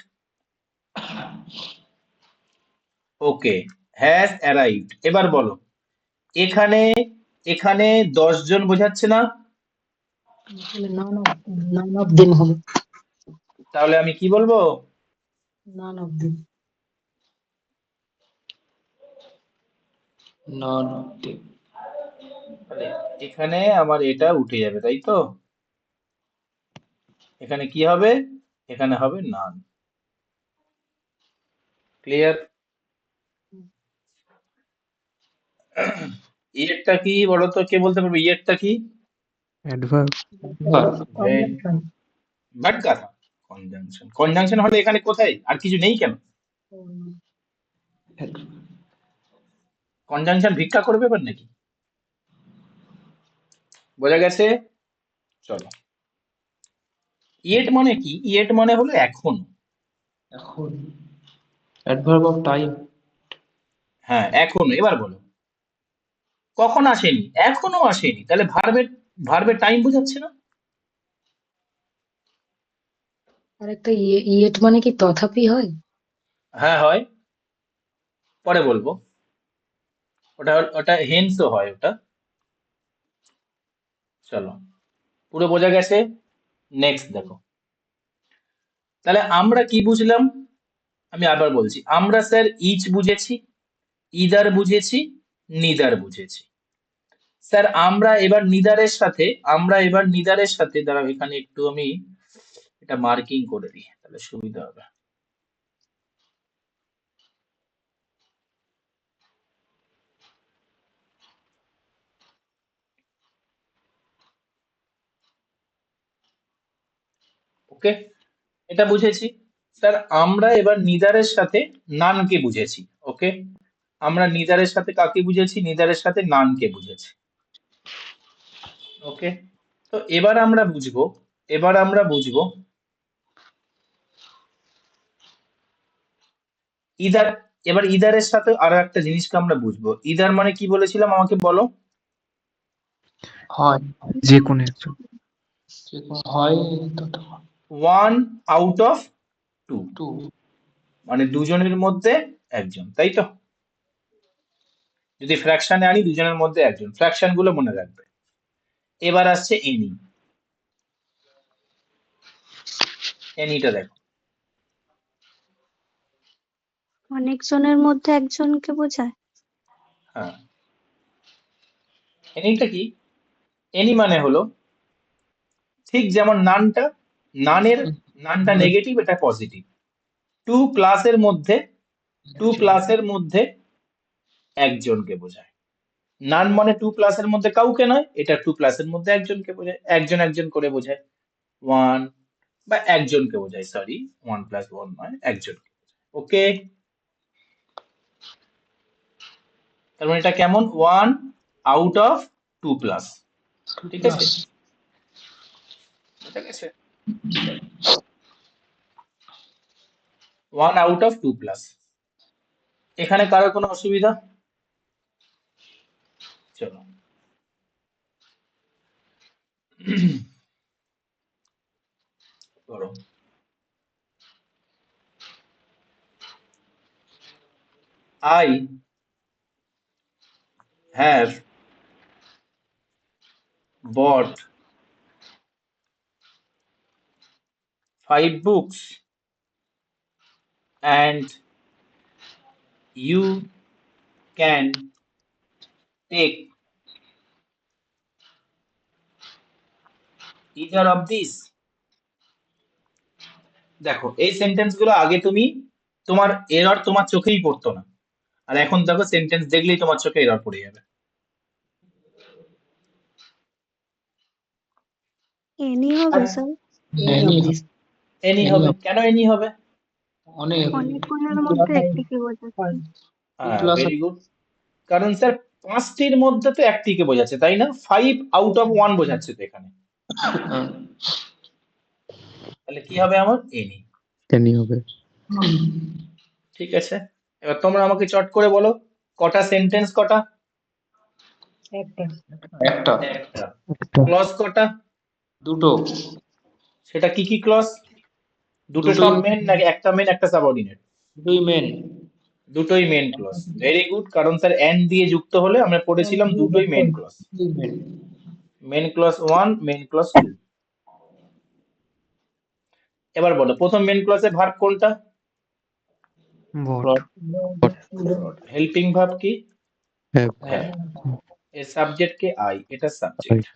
Okay, has arrived. এবার বলো, এখানে এখানে 10 জন বোঝাচ্ছে না? তাহলে none of them হবে। তাহলে আমি কি বলবো? None of them. None of them. তাহলে এখানে আমার এটা উঠে যাবে, তাই তো? এখানে কি হবে? এখানে হবে নান। ক্লিয়ার? ইয়েরটা কি বলো তো, কে বলতে পারবে ইয়েরটা কি? adverb, Conjunction. বাট কথা, কনজাংশন। কনজাংশন হলে এখানে কোথায়? আর কিছু নেই কেন? কনজাংশন ভিক্ষা করবে এবার নাকি? বোঝা গেছে? চলো, ইয়েট মানে কি? ইয়েট মানে হলো এখন। এখন অ্যাডভার্ব অফ টাইম। হ্যাঁ, এখন। এবার বলো, কখন আসেনি? এখনো আসেনি, তাহলে ভার্বের, ভার্বের টাইম বোঝাচ্ছে না? আর একটা yet মানে কি তথাপি হয়? হ্যাঁ হয়, পরে বলবো। ওটা ওটা হেন্সও হয় ওটা। চলো, পুরো বোঝা গেছে? নেক্সট দেখো, তাহলে আমরা কি বুঝলাম? আমি আবার বলছি, আমরা স্যার ইচ বুঝেছি, ইদার বুঝেছি, নিদার বুঝেছি। স্যার আমরা এবার নিদারের সাথে দাঁড়াও, এখানে একটু আমি এটা মার্কিং করে দিই, তাহলে সুবিধা হবে। ওকে, এটা বুঝেছি। স্যার আমরা এবার নিদারের সাথে নানকে বুঝেছি। ওকে, আমরা নিদারের সাথে কাকে বুঝেছি? নিদারের সাথে নানকে বুঝেছি। ওকে, তো এবার আমরা বুঝবো ইদার। এবার ইদারের সাথে আরো একটা জিনিসকে আমরা বুঝবো। ইদার মানে কি বলেছিলাম, আমাকে বলো? হয়, যে কোনো একজন, যে কোনো হয় ততক্ষণ। 1 আউট অফ 2, টু। মানে দুজনের মধ্যে একজন, তাই তো? যদি ফ্র্যাকশনে আনি, দুজনের মধ্যে একজন। ফ্র্যাকশন গুলো মনে রাখবে। এবার আসছে এনি। এনিটা দেখো, অনেকজনের মধ্যে একজনকে বোঝায়। হ্যাঁ। এনিটা কি? এনি মানে হলো ঠিক যেমন নানটা, নানের, নানটা নেগেটিভ, এটা পজিটিভ। টু প্লাসের মধ্যে, টু প্লাসের মধ্যে একজনকে বোঝায়। নান মানে টু প্লাসের মধ্যে কাউকে নয়, এটা টু প্লাসের মধ্যে একজনকে বোঝায়, একজন একজন করে বোঝায়। ওয়ান, বা একজনকে বোঝায়, সরি, 1 + 1 নয়, একজনকে। ওকে, তার মানে এটা কেমন 1 আউট অফ 2 প্লাস, ঠিক আছে, প্লাস বুঝা গেছে, 1 আউট অফ 2 প্লাস। এখানে কারো কোনো অসুবিধা? চলো করো। I have bought 5 books and you can take either of these। দেখো এই সেন্টেন্স গুলো আগে তুমি তোমার এরর তোমার চোখেই পড়তো না, আর এখন দেখো সেন্টেন্স দেখলেই তোমার চোখে এরর পড়ে যাবে। এনি হবে sir? Any of these. Any Any হবে, of- কেন এনি হবে? অনেক অনেকগুলোর মধ্যে একটি কি বোঝাচ্ছে? Plus ভেরি গুড, কারণ স্যার 5টির মধ্যে তো একটিকে বোঝাচ্ছে, তাই না? 5 আউট অফ 1 বোঝাচ্ছে তো এখানে, তাহলে কি হবে আমার এনি। এনি হবে। ঠিক আছে, এবার তোমরা আমাকে চট করে বলো কটা সেন্টেন্স, কটা? একটা। একটা একটা। একটা। ক্লজ কটা? দুটো সেটা কি কি ক্লজ? দুটো দুটোই- সব মেন নাকি একটা মেন একটা সাবঅর্ডিনেট? দুটোই মেন দুটোই মেন ক্লজ, ভেরি গুড, কারণ স্যার এন্ড দিয়ে যুক্ত হলে আমরা পড়েছিলাম দুটোই main clause, main main clause 1 main clause 2। এবার বলো প্রথম মেন ক্লজে ভার্ব কোনটা? বট। হেল্পিং ভার্ব কি? হ্যাভ। হ্যাঁ, এর সাবজেক্ট কে আই, এটা সাবজেক্ট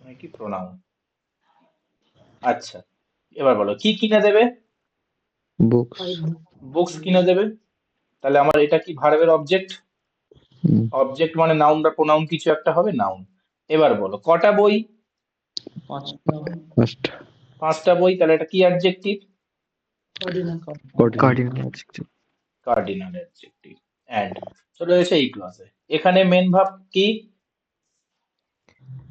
মানে কি প্রোনাউন। আচ্ছা, এবার বলো কি কিনে দেবে? বুকস। বুকস কিনে দেবে, তাহলে আমার এটা কি ভার্বের অবজেক্ট? অবজেক্ট মানে নাউন বা প্রোনাউন কিছু একটা হবে, নাউন। এবার বলো কটা বই? পাঁচটা ফার্স্ট। 5টা বই, তাহলে এটা কি adjective? Cardinal adjective. Cardinal adjective. And চলে এসে এই ক্লজে, এখানে মেন ভার্ব কি?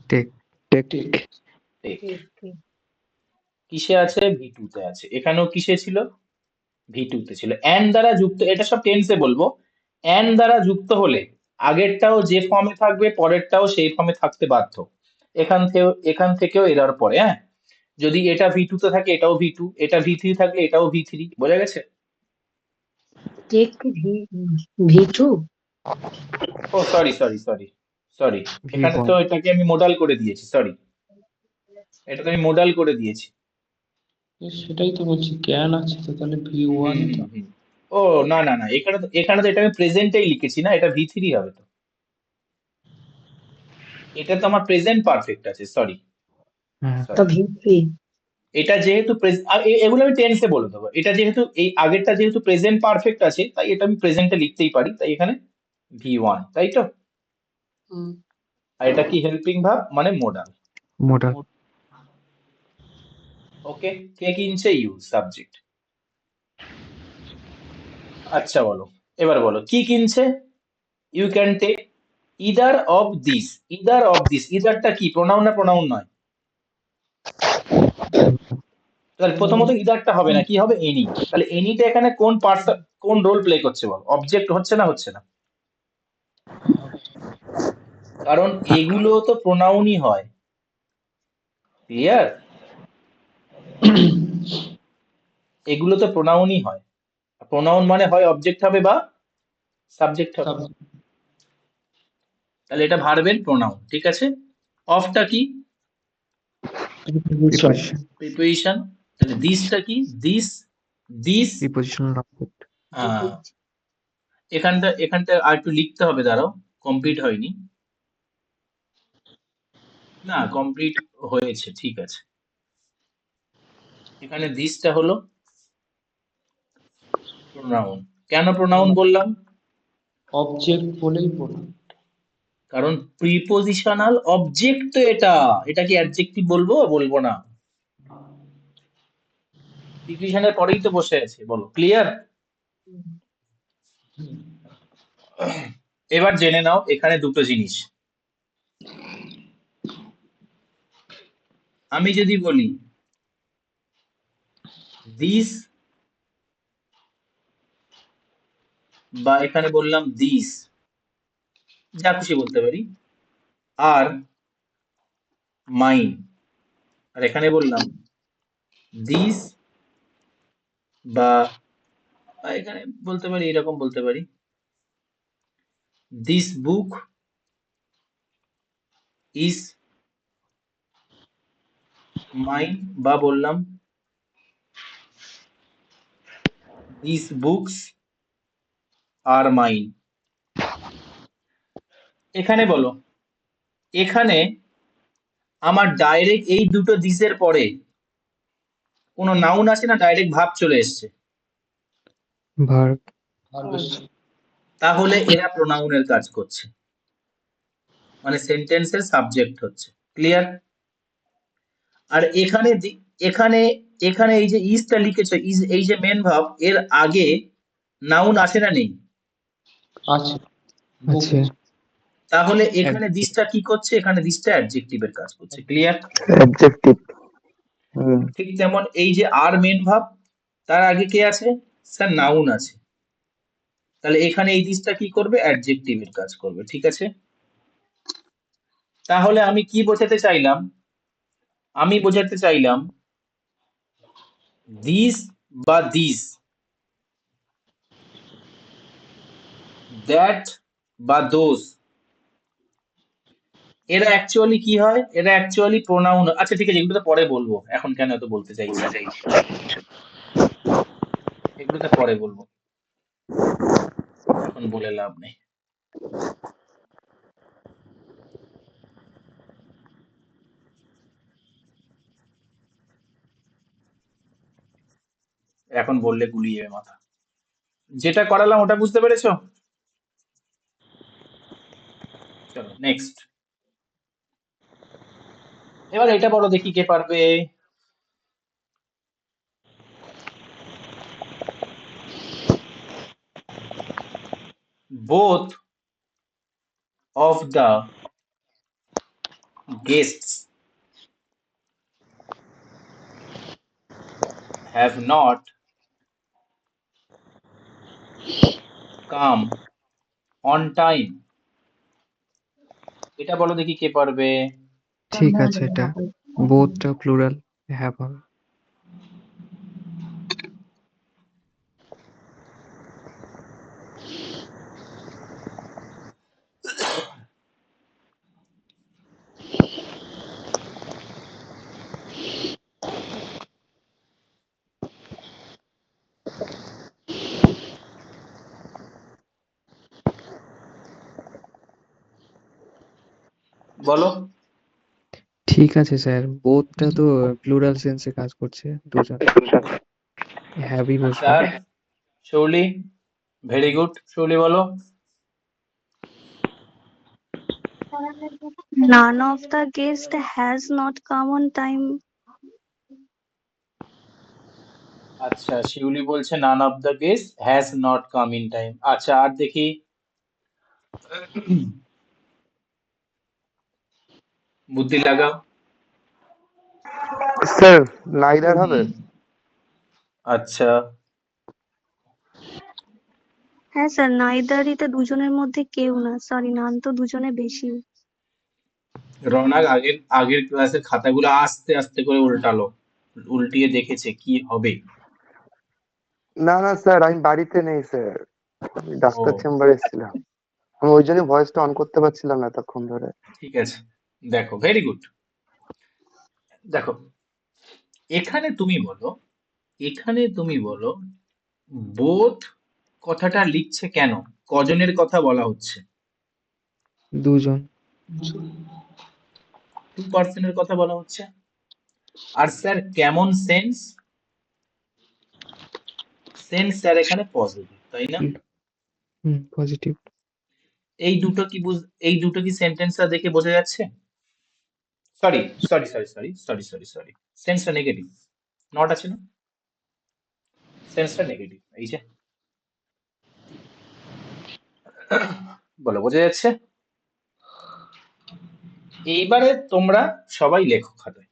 টেক। টেক। টেক। কিসে আছে? ভি2 তে আছে, এখানেও কিসে ছিল? ভি2 তে ছিল। এন্ড দ্বারা যুক্ত, এটা সব টেন্সে বলবো। এন্ড দ্বারা যুক্ত হলে আগেরটাও যে ফর্মে থাকবে পরেরটাও সেই ফর্মে থাকতে বাধ্য। এখান থেকেও এরর পরে, হ্যাঁ, যদি এটা ভি2 তে থাকে এটাও ভি2, এটা ভি3 থাকলে এটাও ভি3, বোঝা গেছে? Take V2. ও সরি সরি সরি সরি, এখানে V1 তো এটাকে আমি মোডাল করে দিয়েছি, সরি, এটাকে আমি মোডাল করে দিয়েছি। সেটাই তো বলছি ক্যান আছে তো তাহলে V1 ও না না না, এখানে তো এটা আমি প্রেজেন্টেই লিখেছি না, এটা ভি3 হবে তো, এটা তো আমার প্রেজেন্ট পারফেক্ট আছে, সরি। হ্যাঁ। তো V3. এটা যেহেতু এগুলো আমি টেন্সে বলে দেবো, এটা যেহেতু এই আগেরটা যেহেতু প্রেজেন্ট পারফেক্ট আছে তাই এটা আমি প্রেজেন্টে লিখতেই পারি, তাই এখানে ভি1, তাই তো। আর এটা কি হেল্পিং ভার্ব মানে মোডাল। মোডাল। ওকে, কে কিনছে? You, subject. আচ্ছা বলো, এবার বলো কি কিনছে? You can take either of this. Either of this, ইদারটা কি প্রোনাউন না প্রোনাউন নয়? তাহলে প্রথমত ইদারটা হবে না, কি হবে? এনি। তাহলে এনিটা এখানে কোন রোল প্লে করছে বল? অবজেক্ট হচ্ছে না হচ্ছে না? কারণ এগুলো তো প্রোনাউনই হয়, ক্লিয়ার? এগুলো তো প্রোনাউনই হয়, প্রোনাউন মানে হয় অবজেক্ট হবে বা সাবজেক্ট হবে, তাহলে এটা ভার্বের প্রোনাউন, ঠিক আছে। অফটা কি? প্রিপোজিশন। প্রিপোজিশন। তাহলে দিসটা কি? This prepositional object. এখানটা আর একটু লিখতে হবে, দাঁড়াও, কমপ্লিট হয়নি, না কমপ্লিট হয়েছে, ঠিক আছে। এখানে দিসটা হলো প্রোনাউন। কেন প্রোনাউন বললাম? অবজেক্ট বলেই বলুন কারণ প্রিপোজিশনাল অবজেক্ট তো এটা, এটা কি অ্যাডজেক্টিভ বলবো? বলবো না, প্রিপোজিশনের পরেই তো বসে আছে, বলো, ক্লিয়ার? এবার জেনে নাও এখানে দুটো জিনিস। আমি যদি বলি দিস, বা এখানে বললাম দিস, যা খুশি বলতে পারি, আর মাইন, আর এখানে বললাম দিস, বা এখানে বলতে পারি, এরকম বলতে পারি, দিস বুক ইজ মাইন, বা বললাম দিস বুকস আর মাইন। এখানে বলো, এখানে আমার ডাইরেক্ট এই দুটো দিসের পরে কোনো নাউন আছে না ডাইরেক্ট ভাব চলে এসছে? ভার্ব। ভার্ব এসছে। তাহলে এরা প্রোনাউনের কাজ করছে, মানে সেন্টেন্সের সাবজেক্ট হচ্ছে। ক্লিয়ার? আর এখানে এখানে এখানে এই যে ইজটা লিখেছো, ইজ এই যে মেন ভাব, এর আগে নাউন আছে না নেই? আছে। বুক আছে। তাহলে এখানে দিসটা কি করছে? এখানে দিসটা অ্যাডজেক্টিভের কাজ করছে। ক্লিয়ার? অ্যাডজেক্টিভ। ঠিক যেমন এই যে আর মেন ভাব, তার আগে কে আছে? স্যার নাউন আছে। তাহলে এখানে এই দিসটা কি করবে? অ্যাডজেক্টিভের কাজ করবে। ঠিক আছে? তাহলে আমি কি বোঝাতে চাইলাম? আমি বোঝাতে চাইলাম দিস বা দিস, দ্যাট বা দোজ, এরা অ্যাকচুয়ালি কি হয়? এরা অ্যাকচুয়ালি প্রোনাউন। আচ্ছা ঠিক আছে, এগুলো তো পরে বলবো, এখন কেন এত বলতে চাইছি? এগুলো তো পরে বলবো, এখন বলে লাভ নেই। এখন বললে গুলিয়ে যাবে মাথা। যেটা করালাম ওটা বুঝতে পেরেছো? চলো নেক্সট। এবার এটা বলো দেখি কে পারবে। both of the guests have not come on time. এটা বলো দেখি কে পারবে। ঠিক আছে, এটা বোথটা প্লুরাল, হ্যাভ হবে। বলো। ঠিক আছে স্যার, বোথটা তো প্লুরাল সেন্সে কাজ করছে, দুজন। হ্যাভই বসবে। Sir Shouli, very good. Shouli বলো। None of the guest has not come on time. আচ্ছা, শিউলি বলছে none of the guest has not come in time. আচ্ছা, আর দেখি বুদ্ধি লাগাও। স্যার নাইদার হবে। আচ্ছা, হ্যাঁ স্যার, নাইদারই তো দুজনের মধ্যে কেউ না, সরি, নান তো দুজনে বেশি। রওনাক আগের আগের ক্লাসের খাতাগুলো আস্তে আস্তে করে উল্টালো, উল্টিয়ে দেখেছে কি হবে। না না স্যার, আমি বাড়িতে নেই স্যার, আমি ও ডাক্তার চেম্বারে এসেছিলাম। আমি ওই জন্য ভয়েসটা অন করতে পারছিলাম না এতক্ষণ ধরে। ঠিক আছে, দেখো ভেরি গুড। দেখো এখানে তুমি বলো, এখানে তুমি বলো বোথ কথাটা লিখছে কেন? কজনের কথা বলা হচ্ছে? দুজন। 2% কথা বলা হচ্ছে। আর স্যার কেমন সেন্স? সেন্স স্যার এখানে পজিটিভ, তাই না? পজিটিভ। এই দুটো কি এই দুটো কি সেন্টেন্সটা দেখে বোঝা যাচ্ছে? Sorry sorry sorry sorry sorry sorry sorry, সেন্সটা নেগেটিভ। নট আছে না, সেন্সটা নেগেটিভ। এই যে বলো, বোঝা যাচ্ছে? এইবারে তোমরা সবাই লেখো খাতায়।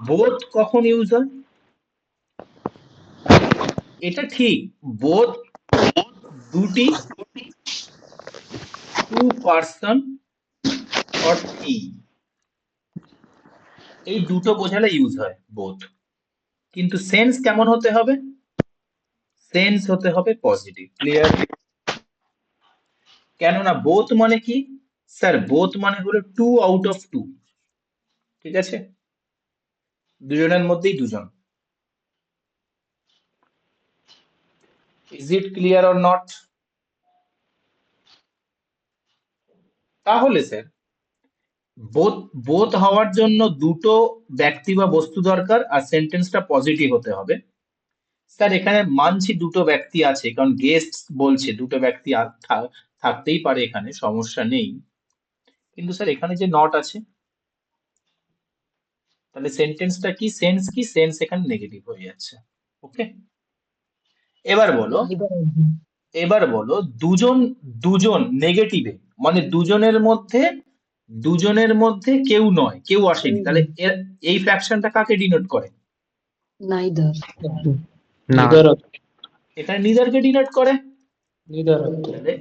বোথ কখন ইউজ হয়? এটা ঠিক, বোথ দুটি, টু পার্সন অর থ্রি, এই দুটো বোঝালে ইউজ হয় বোথ। কিন্তু সেন্স কেমন হতে হবে? সেন্স হতে হবে পজিটিভ। ক্লিয়ার? কেননা বোথ মানে কি স্যার? বোথ মানে হলো টু আউট অফ টু। ঠিক আছে, দুজনের মধ্যেই দুজন। Is it clear or not? তাহলে স্যার বোথ বোথ হওয়ার জন্য দুটো ব্যক্তি বা বস্তু দরকার, আর সেন্টেন্সটা পজিটিভ হতে হবে। স্যার এখানে মানছি দুটো ব্যক্তি আছে, কারণ গেস্ট বলছে দুটো ব্যক্তি থাকতেই পারে, এখানে সমস্যা নেই। কিন্তু স্যার এখানে যে নট আছে, তাহলে সেন্টেন্সটা কি, সেন্স কি? সেন্স এখানে নেগেটিভ হয়ে যাচ্ছে। ওকে, এবার বলো, এবার বলো দুজন, দুজন নেগেটিভে মানে দুজনের মধ্যে কেউ নয়, কেউ আসেনি, তাহলে এই ফ্র্যাকশনটা কাকে ডিনোট করে? নাইদার। না। নিদার এখানে নিদারকে ডিনোট করে, নিদার তাহলে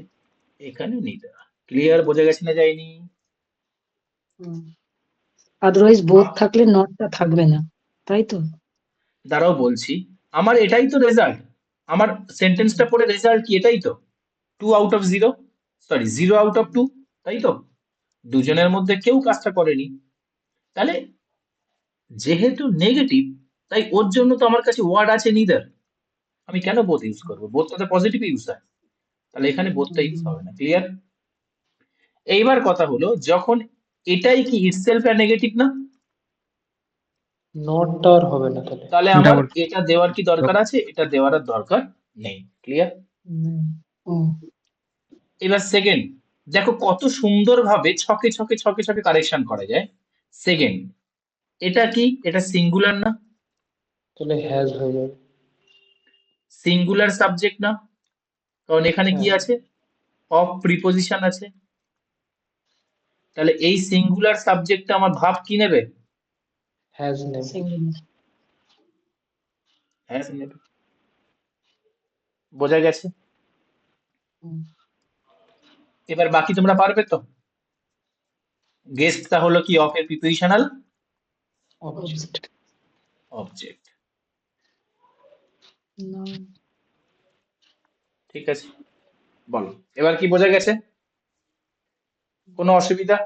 এখানে নিদার। ক্লিয়ার? বোঝা গেছে না যায়নি? আদারওয়াইজ বোথ থাকলে নটটা থাকবে না, তাই তো? দাঁড়াও বলছি, আমার এটাই তো রেজাল্ট, আমার সেন্টেন্সটা পড়ে রেজাল্ট কি এটাই তো, two out of zero, sorry zero out of two, তাই তো? দুজনের মধ্যে কেউ কাজটা করেনি, তাহলে যেহেতু নেগেটিভ, তাই ওর জন্য তো আমার কাছে ওয়ার্ড আছে নিদার। আমি কেন বোথ ইউজ করবো? বোথটা তো পজিটিভ ইউজ হয়, তাহলে এখানে বোথটা ইউজ হবে না। ক্লিয়ার? এইবার কথা হলো, যখন এটাই কি ইটসেলফ নেগেটিভ না, নটটা আর হবে না তাহলে। তাহলে এটা আমার আবার এটা দেওয়ার কি দরকার আছে? এটা দেওয়ার আর দরকার নেই। ক্লিয়ার? ও, এবার সেকেন্ড, দেখো কত সুন্দরভাবে ছকে ছকে ছকে ছকে কারেকশন করা যায়। সেকেন্ড, এটা কি? এটা সিঙ্গুলার না? তাহলে হ্যাজ হয়ে যাবে। সিঙ্গুলার সাবজেক্ট না? কারণ এখানে কি হ্যাঁ, আছে? অফ প্রিপোজিশন আছে। তাহলে এই সিঙ্গুলার সাবজেক্টটা আমার ভাব কি নেবে? হ্যাজ নেবে। singular। হ্যাঁ নেবে। বোঝা গেছে? হুম, এবার বাকি তোমরা পারবে তো? গেস্টটা হলো কি? অফ এর প্রিপোজিশনাল অবজেক্ট। অবজেক্ট। noun। ঠিক আছে, বলো এবার কি বোঝা গেছে? কোনো অসুবিধা?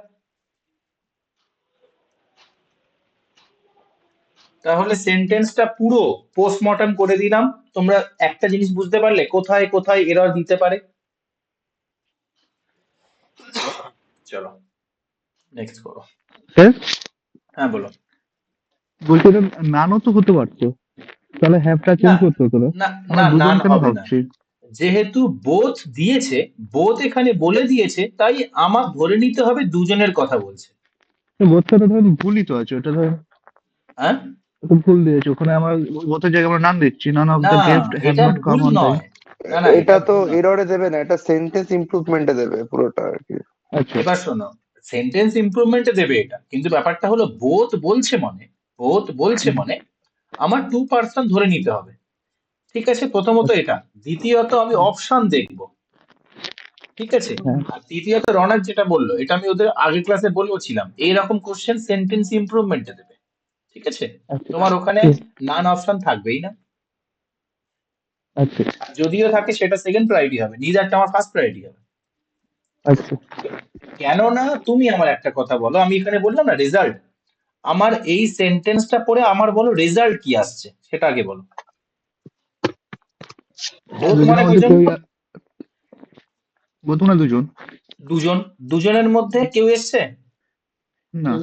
তাহলে সেন্টেন্সটা পুরো পোস্টমর্টম করে দিলাম। তোমরা একটা জিনিস বুঝতে পারলে কোথায় কোথায় এরর দিতে পারে। চলো নেক্সট করো। স্যার হ্যাঁ বলো। বলছি এটা নানও তো হতে পারতো, তাহলে হ্যাভটা না চেঞ্জ করতে হতো না। না আমরা না, দুজন নান কেন হবে না, ভাবছি? যেহেতু বোথ দিয়েছে, বোথ এখানে বলে দিয়েছে, তাই আমার ধরে নিতে হবে দুজনের কথা বলছে। বোধটা ধরেন ভুলই তো আছে, ওটা ধরেন হ্যাঁ, ওটা ভুল দিয়েছে ওখানে। আমার বোধের জায়গায় আমরা নাম দিচ্ছি, নান অফ না দ্য গেস্ট হ্যাভ এটা নট কাম ভুল অন টাইম। নয়, না না এটা এটা তো ভুল নয়। এররে দেবে না, এটা সেন্টেন্স ইমপ্রুভমেন্টে দেবে পুরোটা আর কি। আচ্ছা এবার শোনো, সেন্টেন্স ইমপ্রুভমেন্টে দেবে এটা, কিন্তু ব্যাপারটা হলো বোথ বলছে মানে, বোথ বলছে মানে আমার টু পার্সন ধরে নিতে হবে। ঠিক আছে, প্রথমত এটা। দ্বিতীয়ত আমি অপশন দেখব। ঠিক আছে, হ্যাঁ আর তৃতীয়ত রনাক যেটা বললো, এটা আমি ওদের আগের ক্লাসে বলেওছিলাম, এইরকম কোশ্চেন সেন্টেন্স ইমপ্রুভমেন্টে দেবে। ঠিক আছে, আচ্ছা তোমার ওখানে ঠিক নান অপশন থাকবেই না, আচ্ছা আর যদিও থাকে সেটা সেকেন্ড প্রায়োরিটি হবে, নিদারটা আমার ফার্স্ট প্রায়োরিটি হবে। আচ্ছা। কেননা তুমি আমার একটা কথা বলো, আমি এখানে বললাম না রেজাল্ট, আমার এই সেন্টেন্সটা পড়ে আমার বলো রেজাল্ট কি আসছে সেটা আগে বলো। বোথ দুজনের মানে মধ্যে কয়জন? কেউ বোধ না দুজন। দুজন। দুজনের মধ্যে কেউ এসছে? না।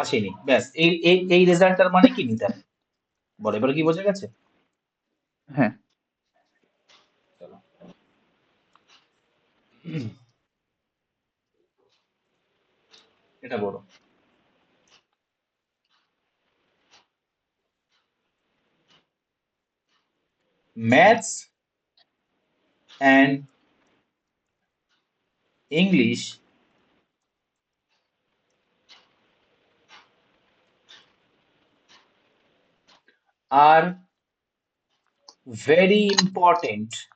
আসেনি, ব্যাস। এই এই এই রেজাল্টটার মানে কি? নিদার। বলো এবার কি বোঝা গেছে? হ্যাঁ চলো। এটা বলো। maths and English are very important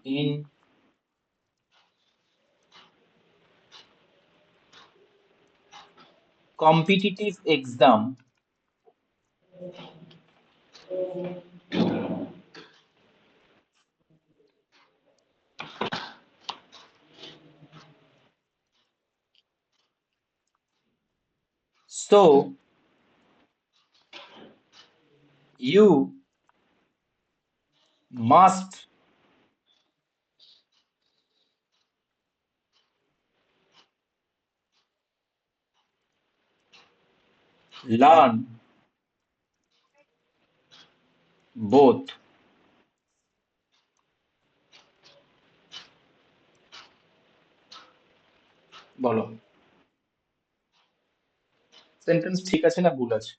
in competitive exam so you must learn both বলো সেন্টেন্স ঠিক আছে না ভুল আছে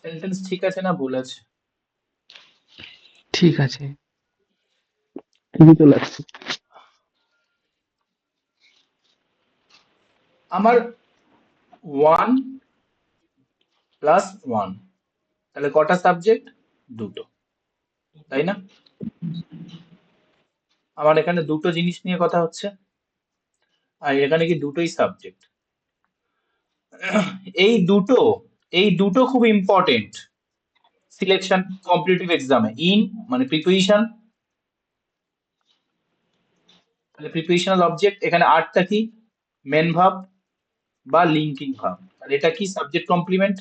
সেন্টেন্স ঠিক আছে না ভুল আছে ঠিক আছে। ঠিকই চলে আসছে। আমার 1+1 তাহলে কটা সাবজেক্ট দুটো তাই না আমার এখানে দুটো জিনিস নিয়ে কথা হচ্ছে আর এখানে কি দুটোই সাবজেক্ট এই দুটো খুব ইম্পর্টেন্ট সিলেকশন কম্পিটিটিভ এক্সামে ইন মানে প্রিপোজিশন তাহলে প্রিপোজিশনাল অবজেক্ট এখানে আরটা কি মেন ভার্ব বা লিঙ্কিং ভার্ব তাহলে এটা কি সাবজেক্ট কমপ্লিমেন্ট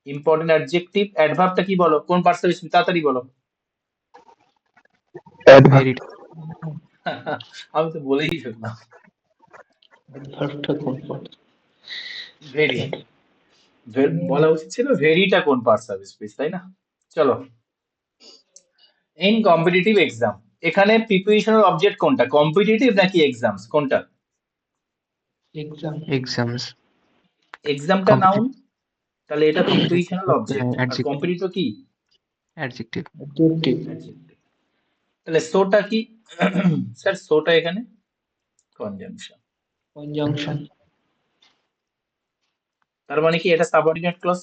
ইম্পর্টেন্ট অ্যাডজেক্টিভ অ্যাডভার্বটা কি বলো কোন পার্সেন্ট তাড়াতাড়ি বলো ভেরি আমি তো বলেই ফেললাম অ্যাডভার্বটা কোন part? ভেরি বলা উচিত ছিল ভেরিটা কোন পার্ট সার্ভিস প্লিজ তাই না চলো ইন কম্পিটিটিভ এক্সাম এখানে প্রিপোজিশনাল অবজেক্ট কোনটা কম্পিটিটিভ নাকি এক্সামস কোনটা Exam. এক্সামস এক্সামটা নাউন তাহলে এটা প্রিপোজিশনাল অবজেক্ট আর অ্যাডজেক্টিভ কম্পিটিটিভ কি অ্যাডজেক্টিভ Adjective. adjective। তাহলে সোটা কি স্যার সোটা এখানে কনজাংশন Conjunction. তার মানে কি এটা সাবঅর্ডিনেট ক্লজ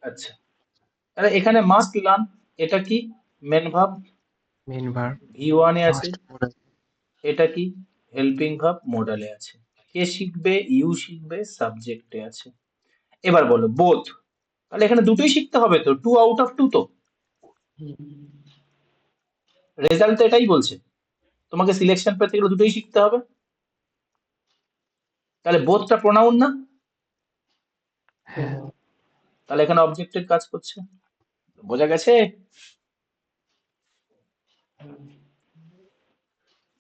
আচ্ছা তাহলে এখানে মাস্ট লার্ন এটা কি main verb main verb V1 এ আছে মাস্ট এটা কি হেল্পিং ভার্ব মোডালে আছে কে শিখবে ইউ শিখবে সাবজেক্টে আছে এবার বলো বোথ তাহলে এখানে দুটোই শিখতে হবে তো 2 আউট অফ 2 তো রেজাল্ট তো এটাই বলছে তোমাকে সিলেকশন পেতে গেলে দুটোই শিখতে হবে তাহলে বোথটা প্রোনাউন না হ্যাঁ তাহলে এখানে অবজেক্টের কাজ করছে বোঝা গেছে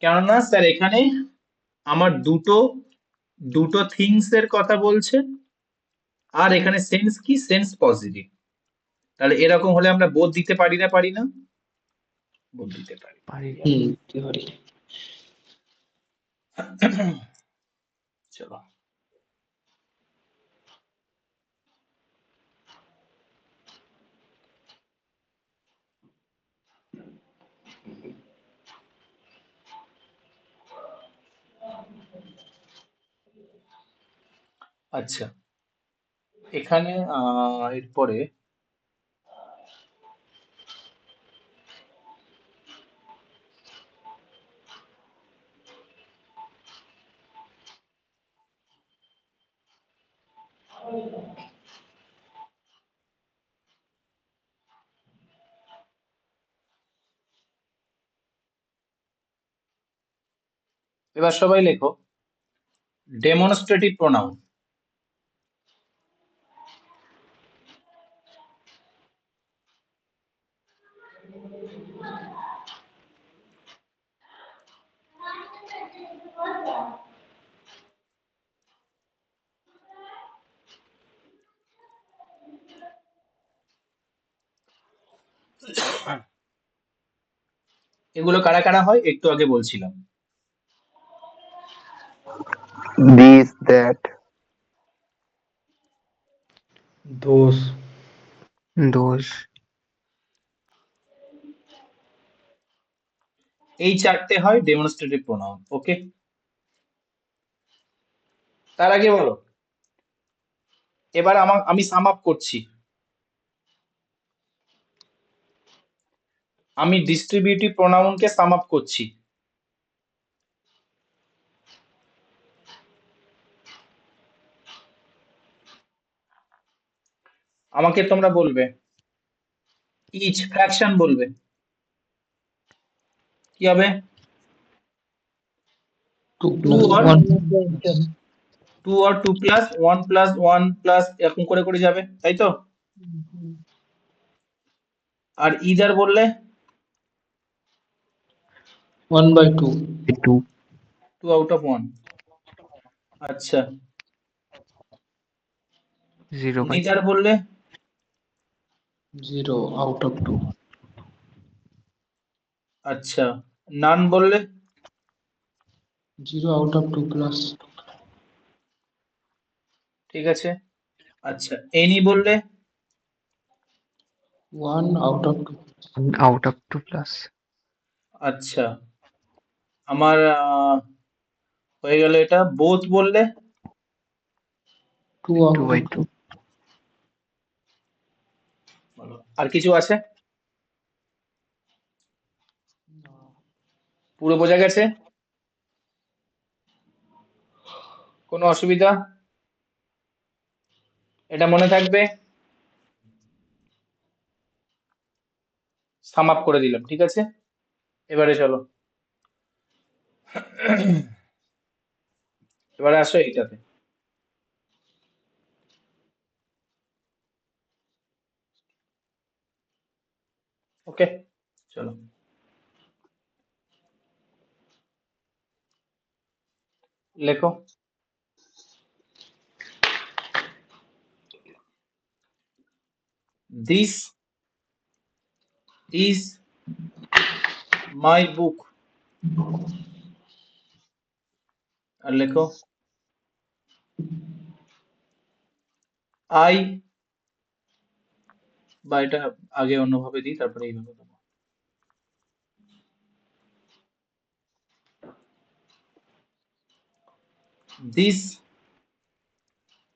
কেননা স্যার এখানে আমার দুটো দুটো থিংস এর কথা বলছে আর এখানে সেন্স কি সেন্স পজিটিভ তাহলে এরকম হলে আমরা বোধ দিতে পারি না বোধ দিতে পারি পারি দিতে পারি। চলো আচ্ছা এখানে এরপরে এবার সবাই লেখো ডেমনস্ট্রেটিভ প্রোনাউন। এগুলো কারা কারা হয় একটু আগে বলছিলাম। This, that. দোষ। দোষ। এই চারটে হয় ডেমনস্ট্রেটিভ প্রোনাউন। ওকে, তার আগে বলো, এবার আমি সাম আপ করছি। আমি ডিস্ট্রিবিউটিভ প্রোনাউনকে সাম আপ করছি। আমাকে তোমরা বলবে, ইচ ফ্র্যাকশন বলবে, কি হবে? 2 2 plus or 1 2 or 2 plus 1 plus 1 plus এরকম করে করে যাবে, তাই তো? আর ইদার বললে 1/2 2 2 out of 1। আচ্ছা, 0/2 নিদার বললে 0 out of 2 আচ্ছা, নান বললে 0 out of 2 plus ঠিক আছে। আচ্ছা, এনি বললে 1 out of 2 out of 2 plus আচ্ছা, আমার হয়ে গেল এটা। বোথ বললে 2 out of 2/2 বলো। আর কিছু আছে? পুরো বোঝা গেছে? কোনো অসুবিধা? এটা মনে থাকবে? সাম আপ করে দিলাম, ঠিক আছে। এবারে চলো, এবারে আসো এইটাতে। ওকে, চলো লেখো। This is my book। আর লেখো I, বা এটা আগে অন্যভাবে দিই তারপরে এইভাবে দেবো। This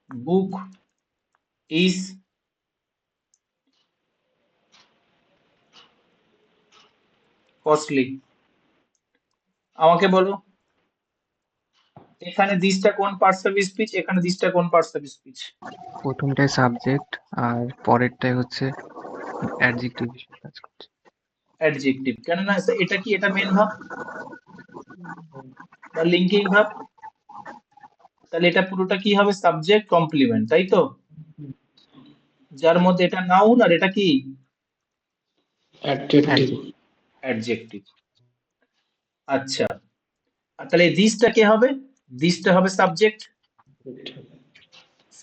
book is costly। আমাকে বলো, এখানে দিসটা কোন পার্টস অফ স্পিচ, এখানে দিসটা কোন পার্টস অফ স্পিচ? প্রথমটায় সাবজেক্ট আর পরেরটাই হচ্ছে অ্যাডজেক্টিভ হিসেবে কাজ করছে। অ্যাডজেক্টিভ, কেননা এটা কি, এটা মেন ভাব বা লিঙ্কিং ভাব, তাহলে এটা পুরোটা কি হবে? সাবজেক্ট কমপ্লিমেন্ট, তাই তো? যার মধ্যে এটা নাউন আর এটা কি adjective অ্যাডজেক্টিভ। আচ্ছা, আর তাহলে দিসটা কে হবে? দিসটা হবে সাবজেক্ট।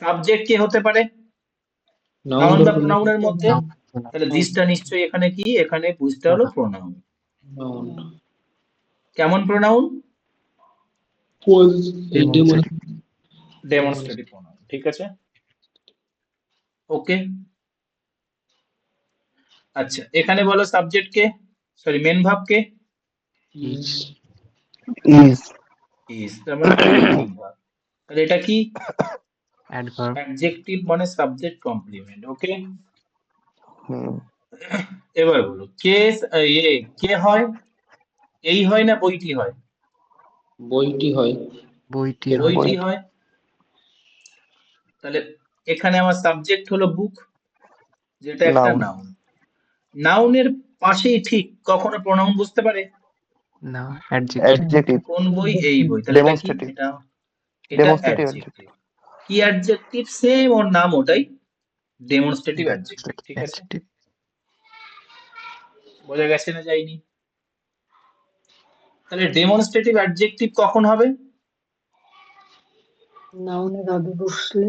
সাবজেক্ট কে হতে পারে? noun নাউন বা দরকার নেই প্রোনাউনের মধ্যে। নাম তাহলে দিসটা নিশ্চয়ই এখানে কি, এখানে বুঝতে হলো প্রোনাউন। noun কেমন প্রোনাউন? was এই ডেমনস্ট্রেটিভ। ডেমনস্ট্রেটিভ প্রোনাউন, ঠিক আছে। ওকে, আচ্ছা, এখানে বলো সাবজেক্ট কে, সরি মেন ভাব কে? is Is. ইজ, তার মানে লিঙ্কিং ভাব। তাহলে এটা কি? অ্যাডভার্ব। অ্যাডজেক্টিভ মানে সাবজেক্ট কমপ্লিমেন্ট। ওকে, Hmm. এবার বলো কে হয়? এই হয় না বইটি হয়? বইটি হয় বইটি হয়। বইটি হয়। তাহলে এখানে আমার সাবজেক্ট হলো বুক, যেটা একটা Noun. নাউন। নাউনের পাশেই ঠিক কখনো প্রোনাউন বুঝতে পারে? না, অ্যাডজেক্টিভ। Adjective. কোন বই? এই বই। তাহলে এটা কি? Demonstrative. এটা এটা ডেমনস্ট্রেটিভ অ্যাডজেক্টিভ। কি অ্যাডজেক্টিভ? সেম ওর নাম ওটাই, ডেমনস্ট্রেটিভ অ্যাডজেক্টিভ। ঠিক আছে, Adjective. বোঝা গেছে না যায়নি? তাহলে ডেমনস্ট্রেটিভ অ্যাডজেক্টিভ কখন হবে? নাউনের আগে বসলে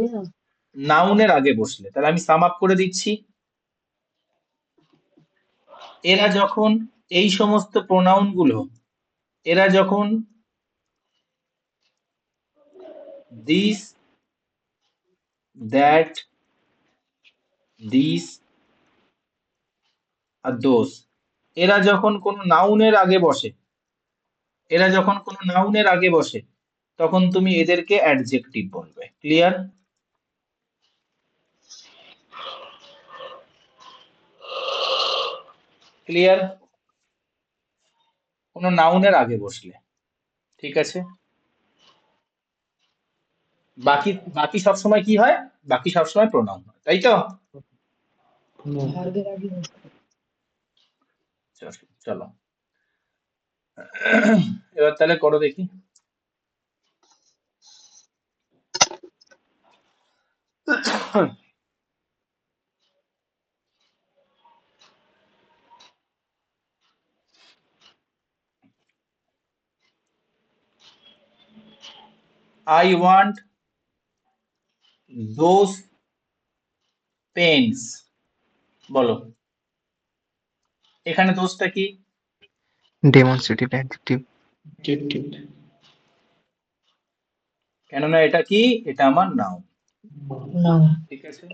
নাউনের আগে বসলে। তাহলে আমি সাম আপ করে দিচ্ছি। এরা যখন এই সমস্ত প্রোনাউন গুলো, এরা যখন দিস, দ্যাট, দিস আর দোস, এরা যখন কোনো নাউনের আগে বসে, এরা যখন কোনো নাউনের আগে বসে, তখন তুমি এদেরকে অ্যাডজেক্টিভ বলবে। ক্লিয়ার? ক্লিয়ার? কোনো নাউনের আগে বসলে। ঠিক আছে, বাকি বাকি সবসময় কি হয়? বাকি সবসময় প্রোনাউন হয়, তাই তো? ভার্বের আগে বসলে চলো এবার তাহলে করো দেখি। I want those pens. বলো, এখানে দোষটা কি? Demonstrative adjective. অ্যাডজেক্টিভ। কেননা এটা কি? এটা আমার নাউন। নাউন। ঠিক আছে,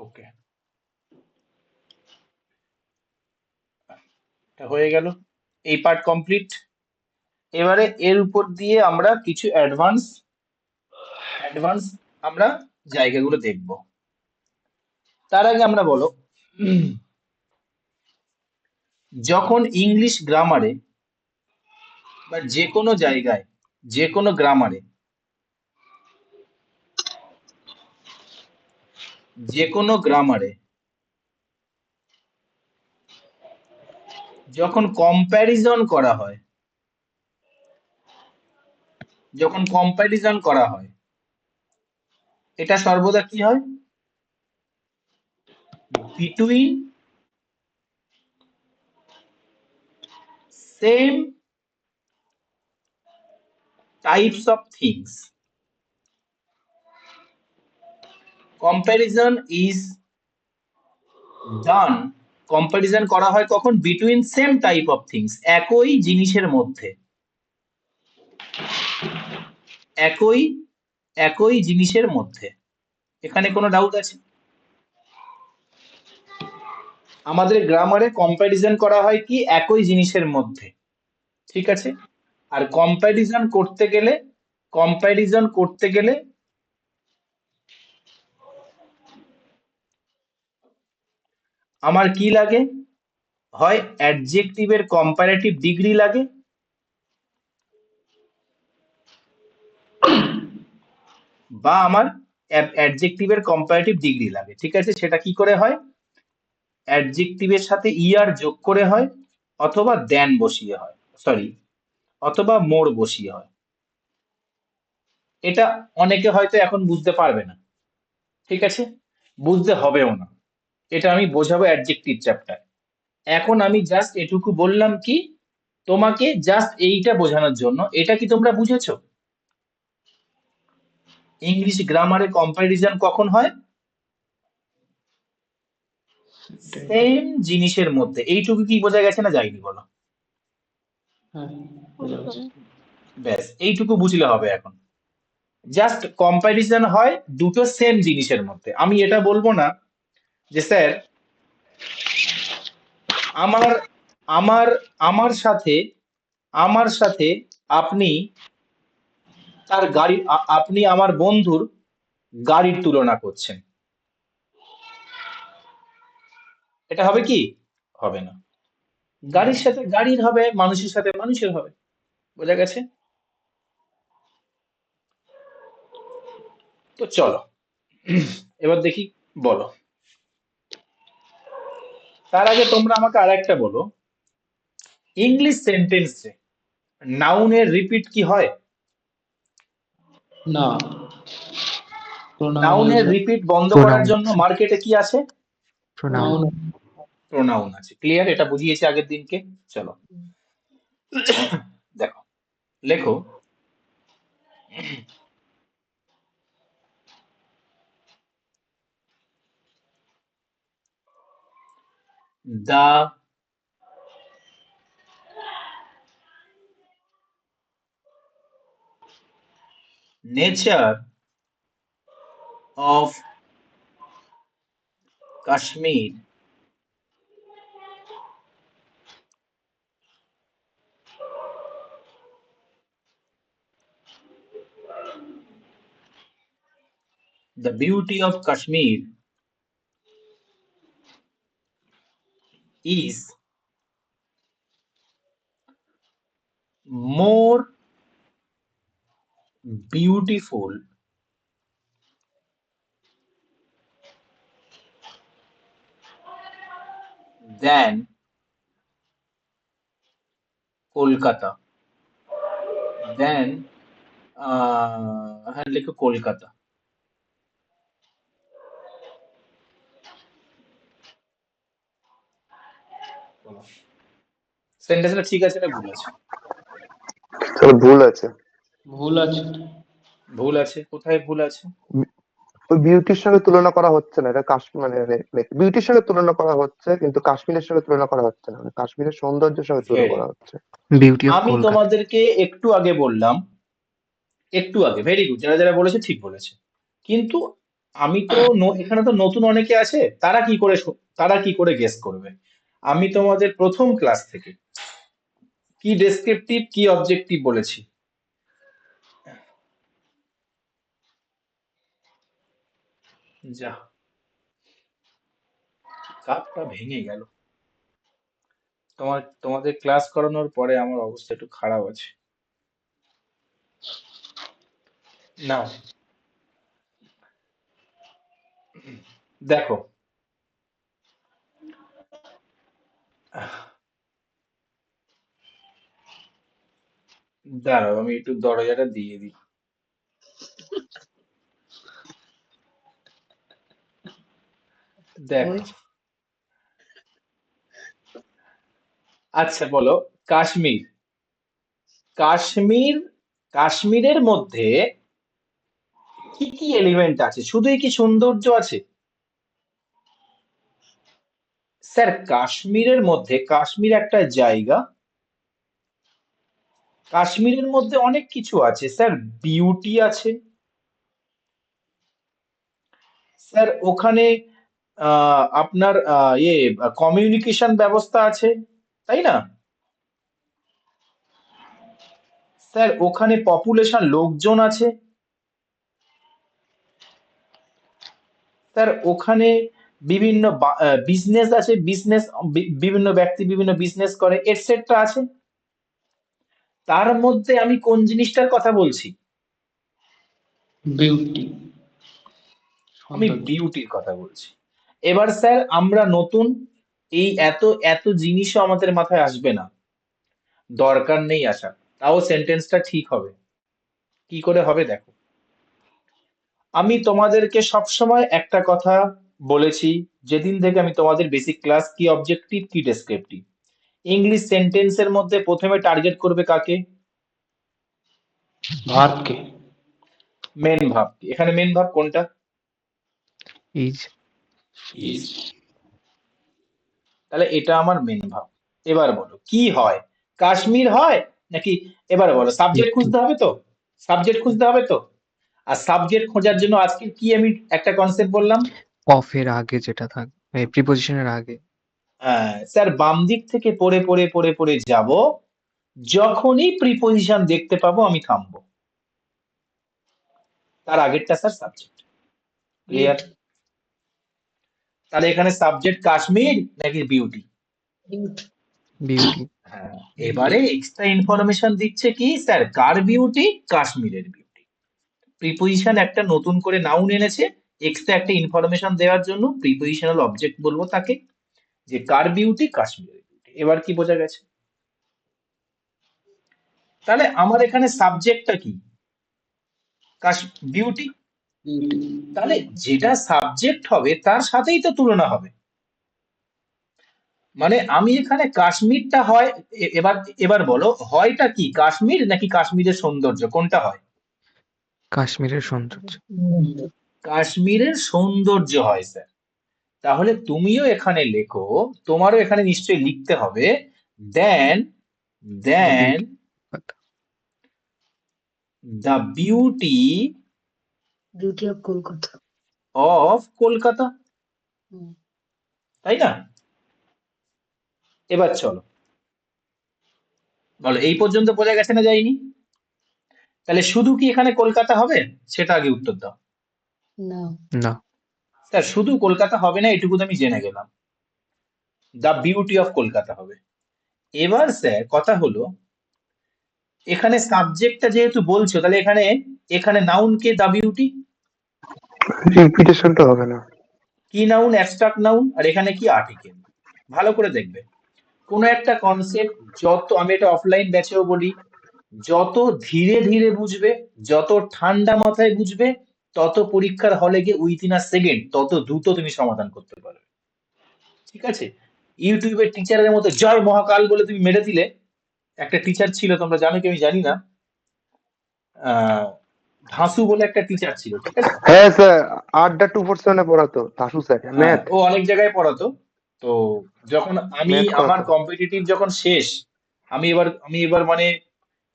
ওকে, এটা হয়ে গেল। এই পার্ট কমপ্লিট। এবারে এর উপর দিয়ে আমরা কিছু অ্যাডভান্স অ্যাডভান্স আমরা জায়গাগুলো দেখব। তার আগে আমরা বলো, যখন ইংলিশ গ্রামারে বা যে কোনো জায়গায়, যে কোনো গ্রামারে, যে কোনো গ্রামারে যখন কম্প্যারিজন করা হয়, যখন কম্প্যারিজন করা হয়, এটা সর্বদা কি হয়? Between same types of things. Comparison is done, comparison করা হয় কখন? Between same type of things, একই জিনিসের মধ্যে, একই একই জিনিসের মধ্যে। এখানে কোনো ডাউট আছে? আমাদের গ্রামারে কম্প্যারিজন করা হয় কি? একই জিনিসের মধ্যে। ঠিক আছে, আর কম্প্যারিজন করতে গেলে, কম্প্যারিজন করতে গেলে আমার কি লাগে? হয় অ্যাডজেক্টিভের কম্পারেটিভ ডিগ্রি লাগে, বা আমার অ্যাডজেক্টিভের কম্পারেটিভ ডিগ্রি লাগে। ঠিক আছে, সেটা কি করে হয়? অ্যাডজেক্টিভের সাথে ইআর যোগ করে হয়, অথবা দেন বসিয়ে হয়, সরি, অথবা মোর বসিয়ে হয়। এটা অনেকে হয়তো এখন বুঝতে পারবে না, ঠিক আছে, বুঝতে হবেও না, এটা আমি বোঝাবো অ্যাডজেক্টিভ চ্যাপ্টার। এখন আমি জাস্ট এটুকু বললাম কি, তোমাকে জাস্ট এইটা বোঝানোর জন্য। এটা কি তোমরা বুঝেছো? ইংলিশ গ্রামারে কম্প্যারিজন কখন হয়? সেম জিনিসের মধ্যে। এইটুকু কি বোঝা গেছে না যায়নি বলো? হ্যাঁ, বোঝা গেছে। ব্যাস, এইটুকু বুঝলে হবে। এখন জাস্ট কম্প্যারিজন হয় দুটো সেম জিনিসের মধ্যে। আমি এটা বলবো না যে স্যার আমার আমার আমার সাথে আমার সাথে আপনি তার গাড়ি, আপনি আমার বন্ধুর গাড়ির তুলনা করছেন। এটা হবে কি? হবে না। গাড়ির সাথে গাড়ির হবে, মানুষের সাথে মানুষের হবে। বোঝা গেছে? তো চলো এবার দেখি, বলো। তার আগে তোমরা আমাকে আর একটা বলো, ইংলিশ সেন্টেন্সে নাউনের রিপিট কি হয়? না, প্রোনাউন নাউনের ইউজ রিপিট বন্ধ করার প্রোনাউন জন্য মার্কেটে কি আছে? Pronoun noun. প্রোনাউন আছে। ক্লিয়ার? এটা বুঝিয়েছি আগের দিনকে। চলো দেখো, লেখো the nature of Kashmir the beauty of Kashmir is more beautiful than Kolkata than হ্যাঁ লেখো কলকাতা। সেন্টেন্সটা ঠিক আছে না ভুল আছে? স্যার ভুল আছে। ভুল আছে। ভুল আছে, কোথায় ভুল আছে? ওই বিউটির সঙ্গে তুলনা করা হচ্ছে না, এটা কাশ্মীর মানে বিউটির সঙ্গে তুলনা করা হচ্ছে কিন্তু কাশ্মীরের সঙ্গে তুলনা করা হচ্ছে না, মানে কাশ্মীরের সৌন্দর্যের সঙ্গে তুলনা ভেরি করা হচ্ছে। বিউটি অফ আমি কলকাতা। তোমাদেরকে একটু আগে বললাম, একটু আগে, ভেরি গুড, যারা যারা বলেছে ঠিক বলেছে, কিন্তু আমি তো এখানে তো নতুন অনেকে আছে, তারা কি করে গেস করবে? আমি তোমাদের প্রথম ক্লাস থেকে কি ডেসক্রিপটিভ কি অবজেক্টিভ বলেছি। যা, কাপটা ভেঙে গেল। তোমাদের ক্লাস করানোর পরে আমার অবস্থা একটু খারাপ আছে। নাও দেখো, দাঁড়াও আমি একটু দরজাটা দিয়ে দিই। দেখো, আচ্ছা বলো, কাশ্মীর কাশ্মীর কাশ্মীরের মধ্যে কি কি এলিমেন্ট আছে? শুধুই কি সৌন্দর্য আছে? স্যার কাশ্মীরের মধ্যে, কাশ্মীর একটা জায়গা, কাশ্মীরের মধ্যে অনেক কিছু আছে স্যার। বিউটি আছে স্যার, ওখানে আপনার কমিউনিকেশন ব্যবস্থা আছে, তাই না স্যার? ওখানে পপুলেশন, লোকজন আছে স্যার। ওখানে বিভিন্ন বিজনেস আছে, বিভিন্ন ব্যক্তি বিভিন্ন বিজনেস করে, এটসেট্রা আছে। তার মধ্যে আমি কোন জিনিসটার কথা বলছি? বিউটি, আমি সৌন্দর্য। বিউটির কথা বলছি। এবার স্যার আমরা নতুন, এই এত এত জিনিসও আমাদের মাথায় আসবে না, দরকার নেই আসা, তাও সেন্টেন্সটা ঠিক হবে। কি করে হবে দেখো, আমি তোমাদেরকে সবসময় একটা কথা বলেছি, যেদিন থেকে আমি তোমাদের বেসিক ক্লাস, কি অবজেক্টিভ কি ডেসক্রিপটিভ। ইংলিশ সেন্টেন্সের মধ্যে প্রথমে টার্গেট করবে কাকে? ভার্বকে। মেন ভাব। এখানে মেন ভাব কোনটা? ইজ। ইজ। তাহলে এটা আমার মেন ভাব। এবার বলো কি হয়? কাশ্মীর হয় নাকি? এবার বলো, সাবজেক্ট একটি খুঁজতে হবে তো, সাবজেক্ট খুঁজতে হবে তো। আর সাবজেক্ট খোঁজার জন্য আজকে কি আমি একটা কনসেপ্ট বললাম? অফের আগে যেটা থাকবে, প্রিপোজিশনের আগে। হ্যাঁ স্যার, বাম দিক থেকে পড়ে পড়ে পড়ে পড়ে যাব, যখনই প্রিপোজিশন দেখতে পাবো আমি থামবো। তার আগেরটা স্যার সাবজেক্ট। ক্লিয়ার? তাহলে এখানে সাবজেক্ট কাশ্মীর নাকি বিউটি? বিউটি। হ্যাঁ, এবারে এক্সট্রা ইনফরমেশন দিচ্ছে কি স্যার? কার বিউটি? কাশ্মীরের বিউটি। প্রিপোজিশন একটা নতুন করে নাউন এনেছে, এক্সট্রা একটা ইনফরমেশন দেওয়ার জন্য প্রিপোজিশনাল অবজেক্ট বলবো তাকে, যে কার বিউটি? কাশ্মীরের বিউটি। এবার কি বোঝা গেছে? তাহলে আমার এখানে সাবজেক্টটা কি? বিউটি। বিউটি। তাহলে যেটা সাবজেক্ট হবে তার সাথেই তো তুলনা হবে। মানে আমি এখানে কাশ্মীরটা হয়, এবার এবার বলো হয়টা কি, কাশ্মীর নাকি কাশ্মীরের সৌন্দর্য, কোনটা হয়? কাশ্মীরের সৌন্দর্য। কাশ্মীরের সৌন্দর্য হয় স্যার। তাহলে তুমিও এখানে লেখো, তোমারও এখানে নিশ্চয়ই লিখতে হবে then then the beauty beauty of Kolkata. Of Kolkata, hmm. তাই না? এবার চলো বলো, এই পর্যন্ত বোঝা গেছে না যায়নি? তাহলে শুধু কি এখানে কলকাতা হবে, সেটা আগে উত্তর দাও। না। না। স্যার শুধু কলকাতা হবে না, এটুকু তো আমি জেনে গেলাম, দ্য বিউটি অফ কলকাতা হবে। এবার স্যার কথা হলো, এখানে সাবজেক্টটা যেহেতু বলছো, তাহলে এখানে এখানে নাউন কে, দ্য বিউটি? রিপিটেশনটা হবে না। কি নাউন? Abstract noun. আর এখানে কি? আর্টিকেল। ভালো করে দেখবে, কোন একটা কনসেপ্ট যত, আমি এটা অফলাইন ব্যাচেও বলি, যত ধীরে ধীরে বুঝবে, যত ঠান্ডা মাথায় বুঝবে, তত পরীক্ষার হলে গিয়ে উইথিন আ সেকেন্ড তত দ্রুত তুমি সমাধান করতে পারবে। ঠিক আছে? ইউটিউবের টিচারের মতো জয় মহাকাল বলে তুমি মেরে দিলে, একটা টিচার ছিল, তোমরা জানো কি আমি জানি না, আহ ধাসু বলে একটা টিচার ছিল, ঠিক আছে? হ্যাঁ স্যার, আড্ডা 247 পড়াতো ধাসু স্যার, হ্যাঁ, ম্যাথ ও অনেক জায়গায় পড়াতো। তো যখন আমি ম্যাথ আমার করাতো। কম্পিটিটিভ যখন শেষ, আমি এবার মানে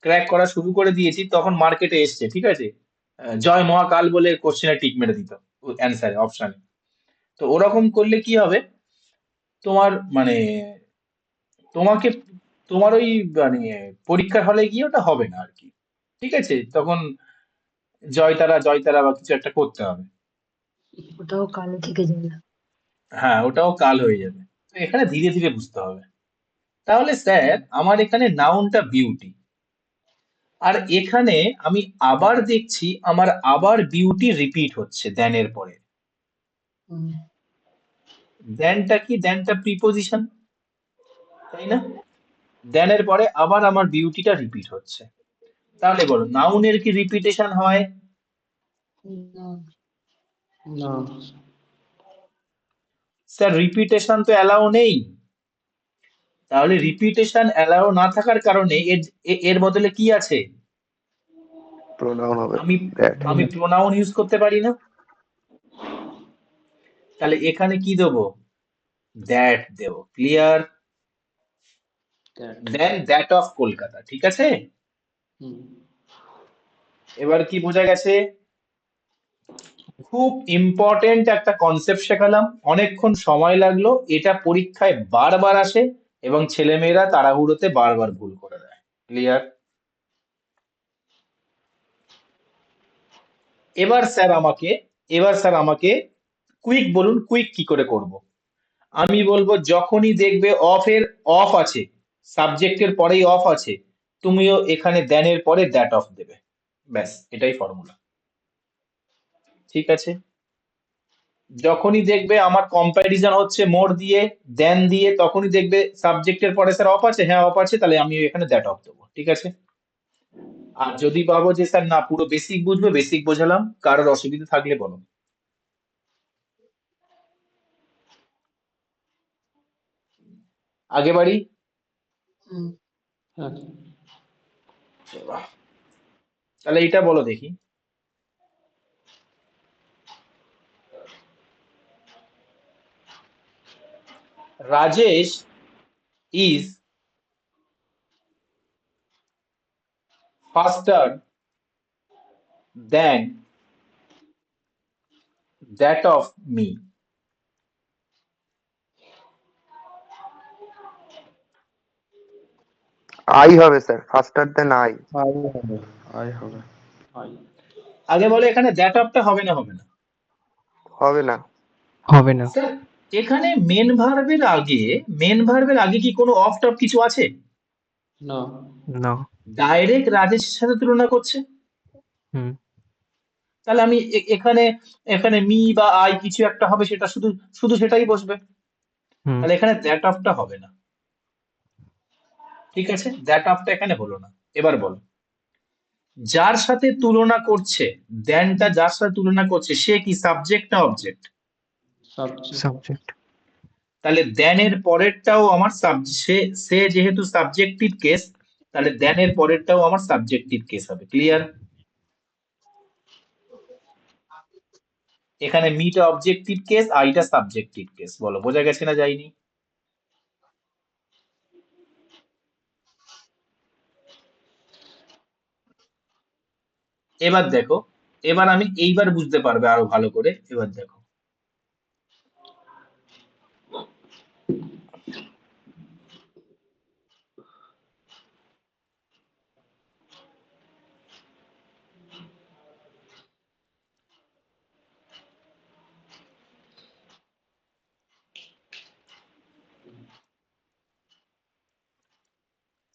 ক্র্যাক করা শুরু করে দিয়েছি, তখন মার্কেটে এসছে, ঠিক আছে, জয় মহাকাল বলে কোশ্চেনে টিক মেরে দিত অ্যান্সারে, অপশনে। তো ওরকম করলে কি হবে, তোমার মানে তোমাকে, তোমার ওই মানে পরীক্ষার হলে গিয়ে ওটা হবে না আর কি। ঠিক আছে, তখন জয়তারা জয়তারা বা কিছু একটা করতে হবে। ওটাও কালো থেকে যাবে। হ্যাঁ, ওটাও কাল হয়ে যাবে। তো এখানে ধীরে ধীরে বুঝতে হবে। তাহলে স্যার আমার এখানে নাউনটা বিউটি, আর এখানে আমি আবার দেখছি আমার আবার বিউটি রিপিট হচ্ছে দ্যানের পরে। হুম। দ্যানটা কি? দ্যানটা প্রিপোজিশন, তাই না? দ্যানের পরে আবার আমার বিউটিটা রিপিট হচ্ছে। তাহলে বলো নাউনের কি রিপিটেশন হয়? না। না। স্যার রিপিটেশন তো অ্যালাউ নেই। তাহলে রিপিটেশন অ্যালাউ না থাকার কারণে এর বদলে কি আছে? প্রোনাউন হবে আমি দ্যাট। আমি প্রোনাউন ইউজ করতে পারি না। তাহলে এখানে কি দেবো? দ্যাট দেবো। Clear? That. Then that of Kolkata, ঠিক আছে? হুম। এবার কি বোঝা গেছে? খুব ইম্পর্টেন্ট একটা কনসেপ্ট শেখালাম, অনেকক্ষণ সময় লাগলো, এটা পরীক্ষায় বারবার আসে এবং ছেলেমেয়েরা তাড়াহুড়োতে বারবার ভুল করে দেয়। ক্লিয়ার? এবার স্যার আমাকে কুইক বলুন, কুইক কি করে করব? আমি বলবো যখনই দেখবে অফ আছে, সাবজেক্টের পরেই অফ আছে, তুমিও এখানে দ্যানের পরে দ্যাট অফ দেবে। ব্যাস, এটাই ফর্মুলা। ঠিক আছে? যখনই দেখবে আমার কম্প্যারিজন হচ্ছে মোর দিয়ে, দেন দিয়ে, তখনই দেখবে সাবজেক্টের পরে স্যার অফ আছে, হ্যাঁ অফ আছে, তাহলে আমি এখানে দ্যাট অফ দেবো। ঠিক আছে? আর যদি ভাবো যে স্যার না পুরো বেসিক বুঝবে, বেসিক বোঝালাম, কারোর অসুবিধা থাকলে বলো। আগে বাড়ি। হুম। হ্যাঁ। তাহলে এটা বলো দেখি, Rajesh is faster than that of me. I হবে sir, faster than I. I হবে, আই হবে। আই। আগে বলো এখানে দ্যাট অফটা হবে না হবে না? হবে না। হবে না। স্যার এখানে মেন ভার্বের আগে কি কোনো অফ টপ কিছু আছে? না। না। ডাইরেক্ট রাজেশের সাথে তুলনা করছে। হুম। তাহলে আমি এখানে এখানে মি বা আই কিছু একটা হবে, সেটা শুধু শুধু সেটাই বসবে। হুম। তাহলে এখানে দ্যাট অফটা হবে না। ঠিক আছে, দ্যাট অফটা এখানে হলো না। এবার বল, যার সাথে তুলনা করছে, দেনটা যার সাথে তুলনা করছে সে কি সাবজেক্ট না অবজেক্ট? সাবজেক্ট। সাবজেক্ট। তাহলে দেনের পরেরটাও আমার সে যেহেতু সাবজেক্টিভ কেস, তাহলে দেনের পরেরটাও আমার সাবজেক্টিভ কেস হবে। ক্লিয়ার? এখানে মিটা অবজেক্টিভ কেস, আইটা সাবজেক্টিভ কেস। বলো বোঝা গেছে না যায়নি? এবার দেখো, এবার আমি এইবার বুঝতে পারবে আরো ভালো করে। এবার দেখো,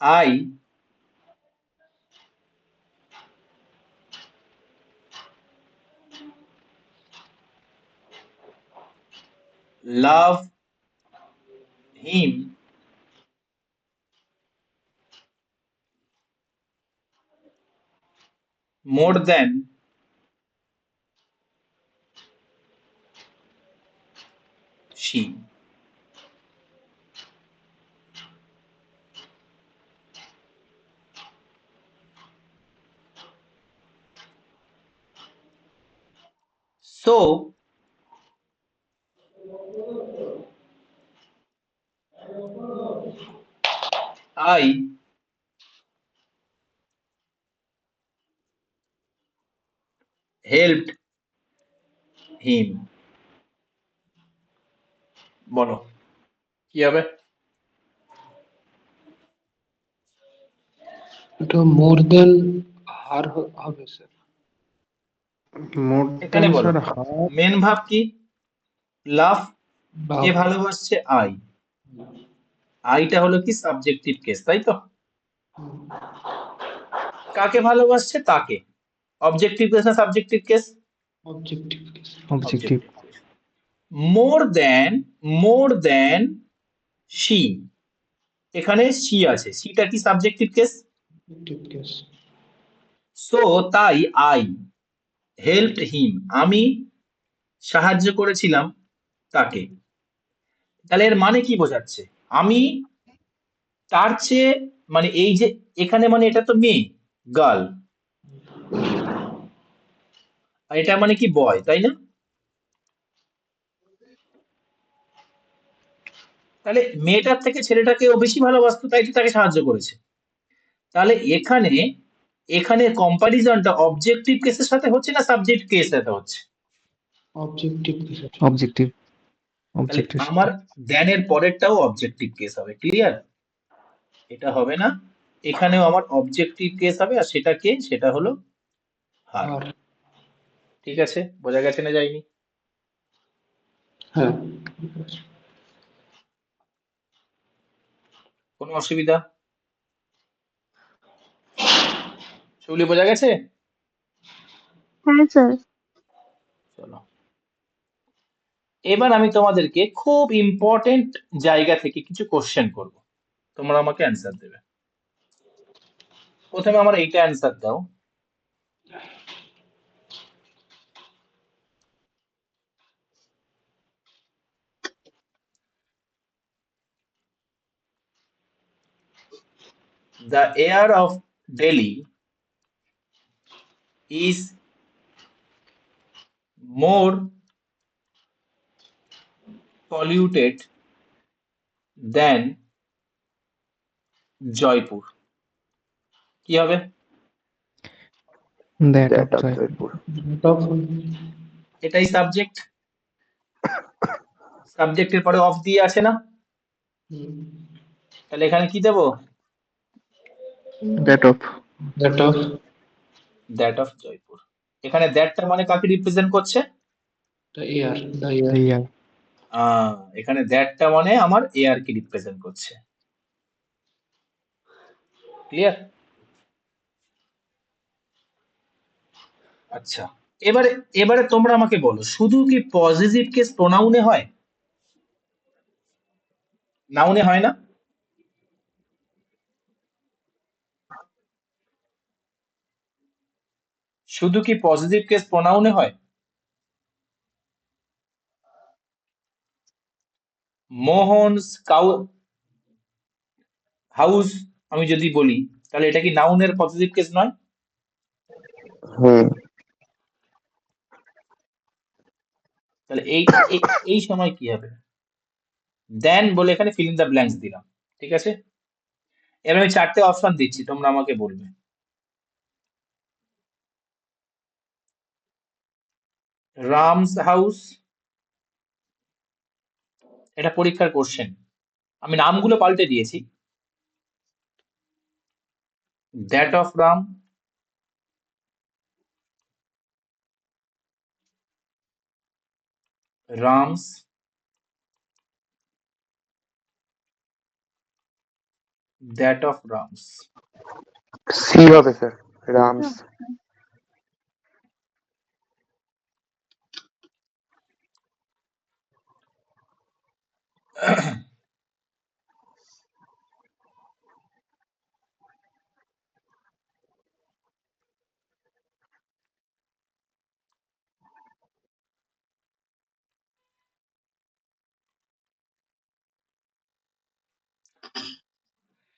I love him more than she. So I helped him. বলো কি হবে? এটা মোর দেন হার হবে স্যার। মোর এখানে দেন বলো স্যার হার। মেন ভাব কি? লাভ, বা কে ভালোবাসছে? আই। আইটা হলো কি সাবজেক্টিভ কেস, তাই তো? কাকে ভালোবাসছে? তাকে। অবজেক্টিভ কেস না subjective case? Objective case. Objective. More than she, এখানে শি আছে, শিটা কি subjective case? Objective case. So তাই আই হেল্পড হিম, আমি সাহায্য করেছিলাম তাকে। তাহলে এর মানে কি বোঝাচ্ছে? আমি তার চেয়ে, মানে এই যে এখানে, মানে এটা তো মেয়ে, গার্ল, আর এটা মানে কি বয়, তাই না? তাহলে মেয়েটার থেকে ছেলেটাকে ও বেশি ভালোবাসতো, তাই তো তাকে সাহায্য করেছে। তাহলে এখানে এখানে কম্পারিজনটা অবজেক্টিভ কেসের সাথে হচ্ছে না সাবজেক্ট কেসের সাথে হচ্ছে? Objective case. অবজেক্টিভ। তাহলে অবজেক্টের সাথে। আমার দেনের পরেরটাও অবজেক্টিভ কেস হবে। ক্লিয়ার? এটা হবে না, এখানেও আমার অবজেক্টিভ কেস হবে, আর সেটা কে? সেটা হলো হার। আর ঠিক আছে, বোঝা গেছে না যায়নি? হ্যাঁ। কোনো অসুবিধা? শুনলে বোঝা গেছে? হ্যাঁ স্যার। চলো, এবার আমি তোমাদেরকে খুব ইম্পর্টেন্ট জায়গা থেকে কিছু কোশ্চেন করব, তোমরা আমাকে অ্যান্সার দেবে। প্রথমে আমার এইটা অ্যান্সার দাও, the air of Delhi is more polluted than Jaipur. কি হবে? That of that of Jaipur. Jaipur. এটাই সাবজেক্ট, সাবজেক্টের পরে অফ দিয়ে আছে না? তাহলে এখানে কি দেবো? That of. That of that of Jaipur. এখানে দ্যাটটা মানে কাকে রিপ্রেজেন্ট করছে? The air. The air. Year. এখানে দ্যাটটা মানে আমার এয়ার কে রিপ্রেজেন্ট করছে। ক্লিয়ার? আচ্ছা, এবারে এবারে তোমরা আমাকে বলো, শুধু কি পজিটিভ কেস প্রোনাউনে হয়, নাউনে হয় না? শুধু কি পজিটিভ কেস প্রোনাউনে হয়? মোহনস কাউ হাউস আমি যদি বলি, তাহলে এটা কি নাউনের পজিটিভ কেস নয়? হুম। তাহলে এই সময় কি হবে? দেন বলে এখানে ফিল ইন দ্য ব্ল্যাঙ্কস দিলাম, ঠিক আছে? এবার আমি 4টে অপশন দিচ্ছি, তোমরা আমাকে বলবে। রামস হাউস, এটা পরীক্ষার কোশ্চেন, আমি নামগুলো পাল্টে দিয়েছি। That of Ram, Ram's, that of Ram's. C হবে স্যার, রামস।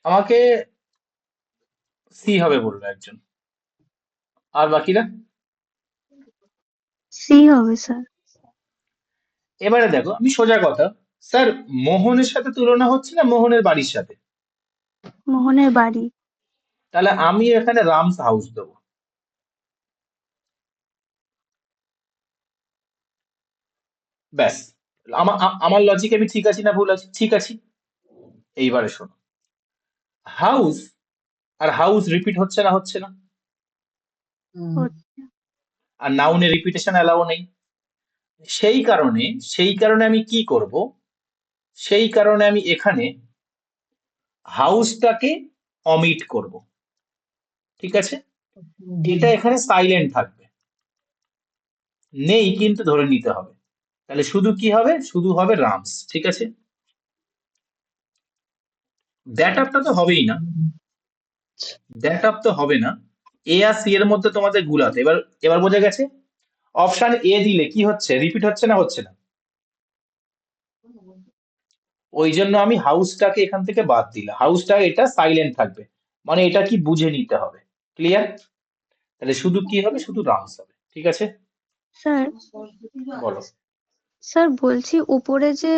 আমাকে সি হবে বললো একজন, আর বাকিরা? সি হবে স্যার। এবারে দেখো, আমি সোজা কথা, স্যার মোহনের সাথে তুলনা হচ্ছে না মোহনের বাড়ির সাথে? মোহনের বাড়ি। তাহলে আমি এখানে রামস হাউস দেবো। ব্যাস, আমার লজিক আমি ঠিক আছি না ভুল আছি? ঠিক আছি। এইবারে শোনো, হাউস আর হাউস রিপিট হচ্ছে না, হচ্ছে না? হচ্ছে। আর নাউনে রিপিটেশন অ্যালাউ নেই। সেই কারণে আমি কি করব? সেই কারণে আমি এখানে হাউসটাকে অমিট করব, ঠিক আছে? এটা এখানে সাইলেন্ট থাকবে, নেই কিন্তু ধরে নিতে হবে। তাহলে শুধু কি হবে? শুধু হবে রামস, ঠিক আছে? দ্যাট আপটা তো হবেই না, দ্যাট আপ তো হবে না। এ আর সি এর মধ্যে তোমাদের গুলাতে, এবার বোঝা গেছে? অপশন এ দিলে কি হচ্ছে? রিপিট হচ্ছে না, হচ্ছে না? ওই জন্য আমি হাউসটাকে এখান থেকে বাদ দিলাম, হাউসটা এটা সাইলেন্ট থাকবে, মানে এটা কি বুঝে নিতে হবে। ক্লিয়ার? তাহলে শুধু কি হবে? শুধু রামস হবে, ঠিক আছে? স্যার, বলো। স্যার বলছি উপরে যে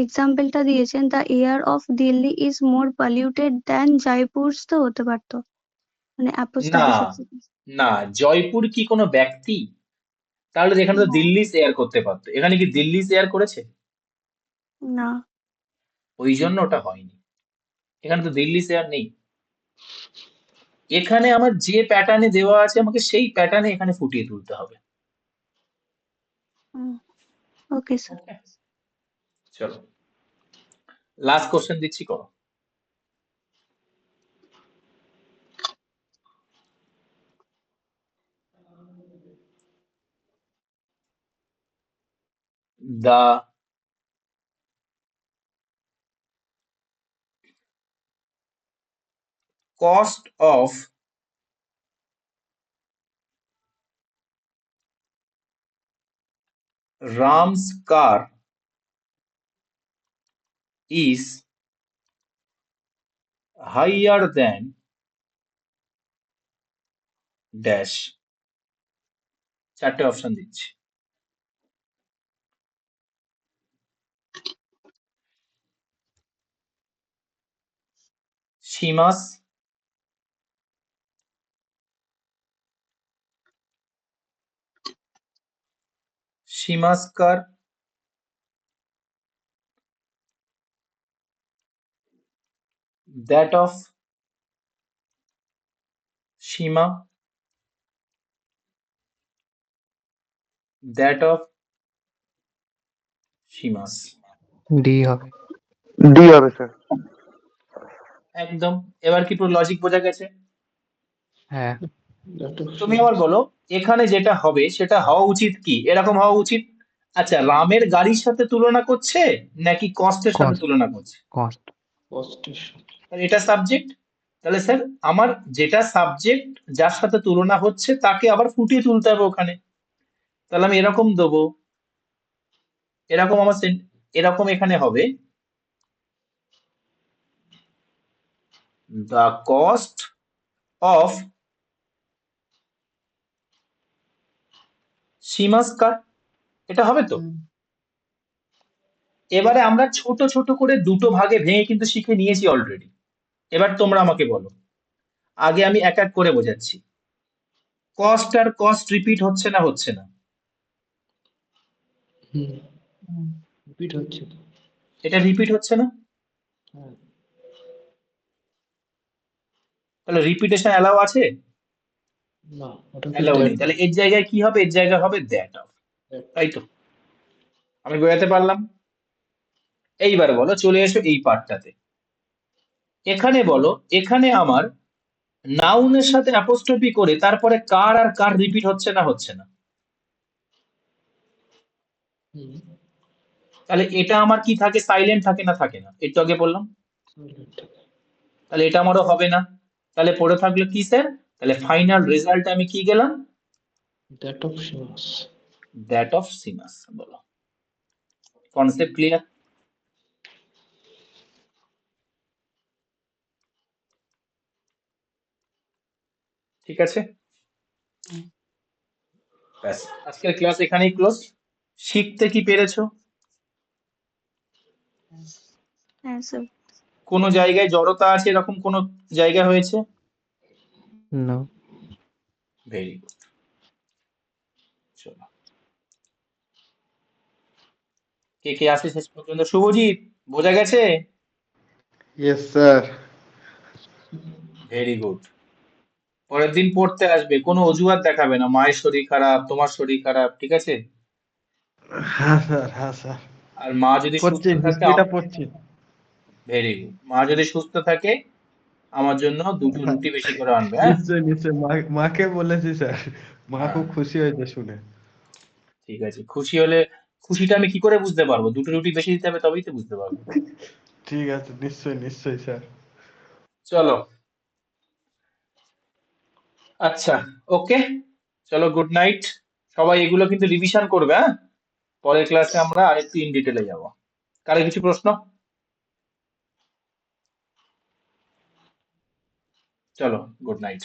এক্সাম্পলটা দিয়েছেন, the air of Delhi is more polluted than Jaipur's, তো হতে পারতো, মানে না, অ্যাপোস্ট্রফি সাবজেক্ট। না, জয়পুর কি কোনো ব্যক্তি? তাহলে তো এখানে তো দিল্লি এয়ার করতে পারতো, এখানে কি দিল্লি এয়ার করেছে? না। ওই জন্য ওটা হয়নি, এখানে তো দিল্লি এয়ার নেই। এখানে আমার যে প্যাটার্নে দেওয়া আছে আমাকে সেই প্যাটার্নে এখানে ফুটিয়ে তুলতে হবে। Okay sir. ওকে, চলো লাস্ট কোশ্চেন দিচ্ছি, করো। The cost of Ram's car is higher than dash. 4টে অপশন দিচ্ছি। সীমাস, সীমাস কার, that of Seema, that of Seema's. D হবে। ডি হবে স্যার। একদম। এবার কি পুরো লজিক বোঝা গেছে? হ্যাঁ। তুমি আবার বলো, এখানে যেটা হবে সেটা হওয়া উচিত কি? এরকম হওয়া উচিত, আচ্ছা রামের গাড়ির সাথে তুলনা করছে নাকি কস্টের সাথে কস্ট, তুলনা করছে? কস্ট। কষ্টের সাথে। আর এটা সাবজেক্ট, তাহলে স্যার আমার যেটা সাবজেক্ট যার সাথে তুলনা হচ্ছে তাকে আবার ফুটিয়ে তুলতে হবে ওখানে। তাহলে আমি এরকম দেবো, এরকম আমার এরকম এখানে হবে, দ্য কস্ট অফ সীমাস কাট, এটা হবে তো। এবারে আমরা ছোট ছোট করে দুটো ভাগে ভেঙে কিন্তু শিখে নিয়েছি অলরেডি। এবার তোমরা আমাকে বলো, আগে আমি এক এক করে বোঝাচ্ছি। কস্ট আর কস্ট রিপিট হচ্ছে না হচ্ছে না? হুম, রিপিট হচ্ছে তো। এটা রিপিট হচ্ছে না, হ্যাঁ, তাহলে রিপিটেশন অ্যালাউ আছে? না ওটা তো অ্যালাউ নেই। তাহলে এর জায়গায় কি হবে? এর জায়গায় হবে দ্যাট অফ, তাই তো? আমি বোঝাতে পারলাম? এইবার বলো, চলে এসো এই পার্টটাতে। এখানে বলো, এখানে আমার নাউনের সাথে অ্যাপোস্ট্রফি করে তারপরে কার আর কার রিপিট হচ্ছে না হচ্ছে না? হুম, তাহলে এটা আমার কি থাকে? সাইলেন্ট থাকে না থাকে না? একটু আগে বললাম। silent থাকে। তাহলে এটা আমারও হবে না। তাহলে পড়ে থাকলো কি স্যার? তাহলে ফাইনাল রেজাল্ট আমি কি গেলাম? That of Shimas. That of Seema's. বলো, কনসেপ্ট ক্লিয়ার? ঠিক আছে, ব্যাস আজকের ক্লাস এখানেই ক্লোজ। শিখতে কি পেরেছো? হ্যাঁ স্যার। কোনো জায়গায় জড়তা আছে এরকম কোনো জায়গা হয়েছে? না। Very good. চলো, কে কে আসে শেষ পর্যন্ত? শুভজিৎ, বোঝা গেছে? Yes sir. Very good. পরের দিন পড়তে আসবে, কোনো অজুহাত দেখাবে না, মায়ের শরীর খারাপ, তোমার শরীর খারাপ, ঠিক আছে? হ্যাঁ স্যার, হ্যাঁ স্যার, আর মা যদি সুস্থ পড়ছি, থাকে, হিস্ট্রিটা পড়ছি। ভেরি গুড, মা যদি সুস্থ থাকে আমার জন্য দুটো রুটি বেশি করে আনবে, হ্যাঁ? নিশ্চয়ই নিশ্চয়ই, মাকে বলেছি স্যার, মা হ্যাঁ, খুব খুশি হয়েছে শুনে। ঠিক আছে। খুশি হলে, খুশিটা আমি কি করে বুঝতে পারবো? দুটো রুটি বেশি দিতে হবে, তবেই তো বুঝতে পারবো। ঠিক আছে, নিশ্চয়ই নিশ্চয়ই স্যার। চলো, আচ্ছা, ওকে, চলো, গুড নাইট। সবাই এগুলো কিন্তু রিভিশন করবে, হ্যাঁ? পরের ক্লাসে আমরা আরেকটু ইন ডিটেলে যাব। কারো কিছু প্রশ্ন? চলো, গুড নাইট।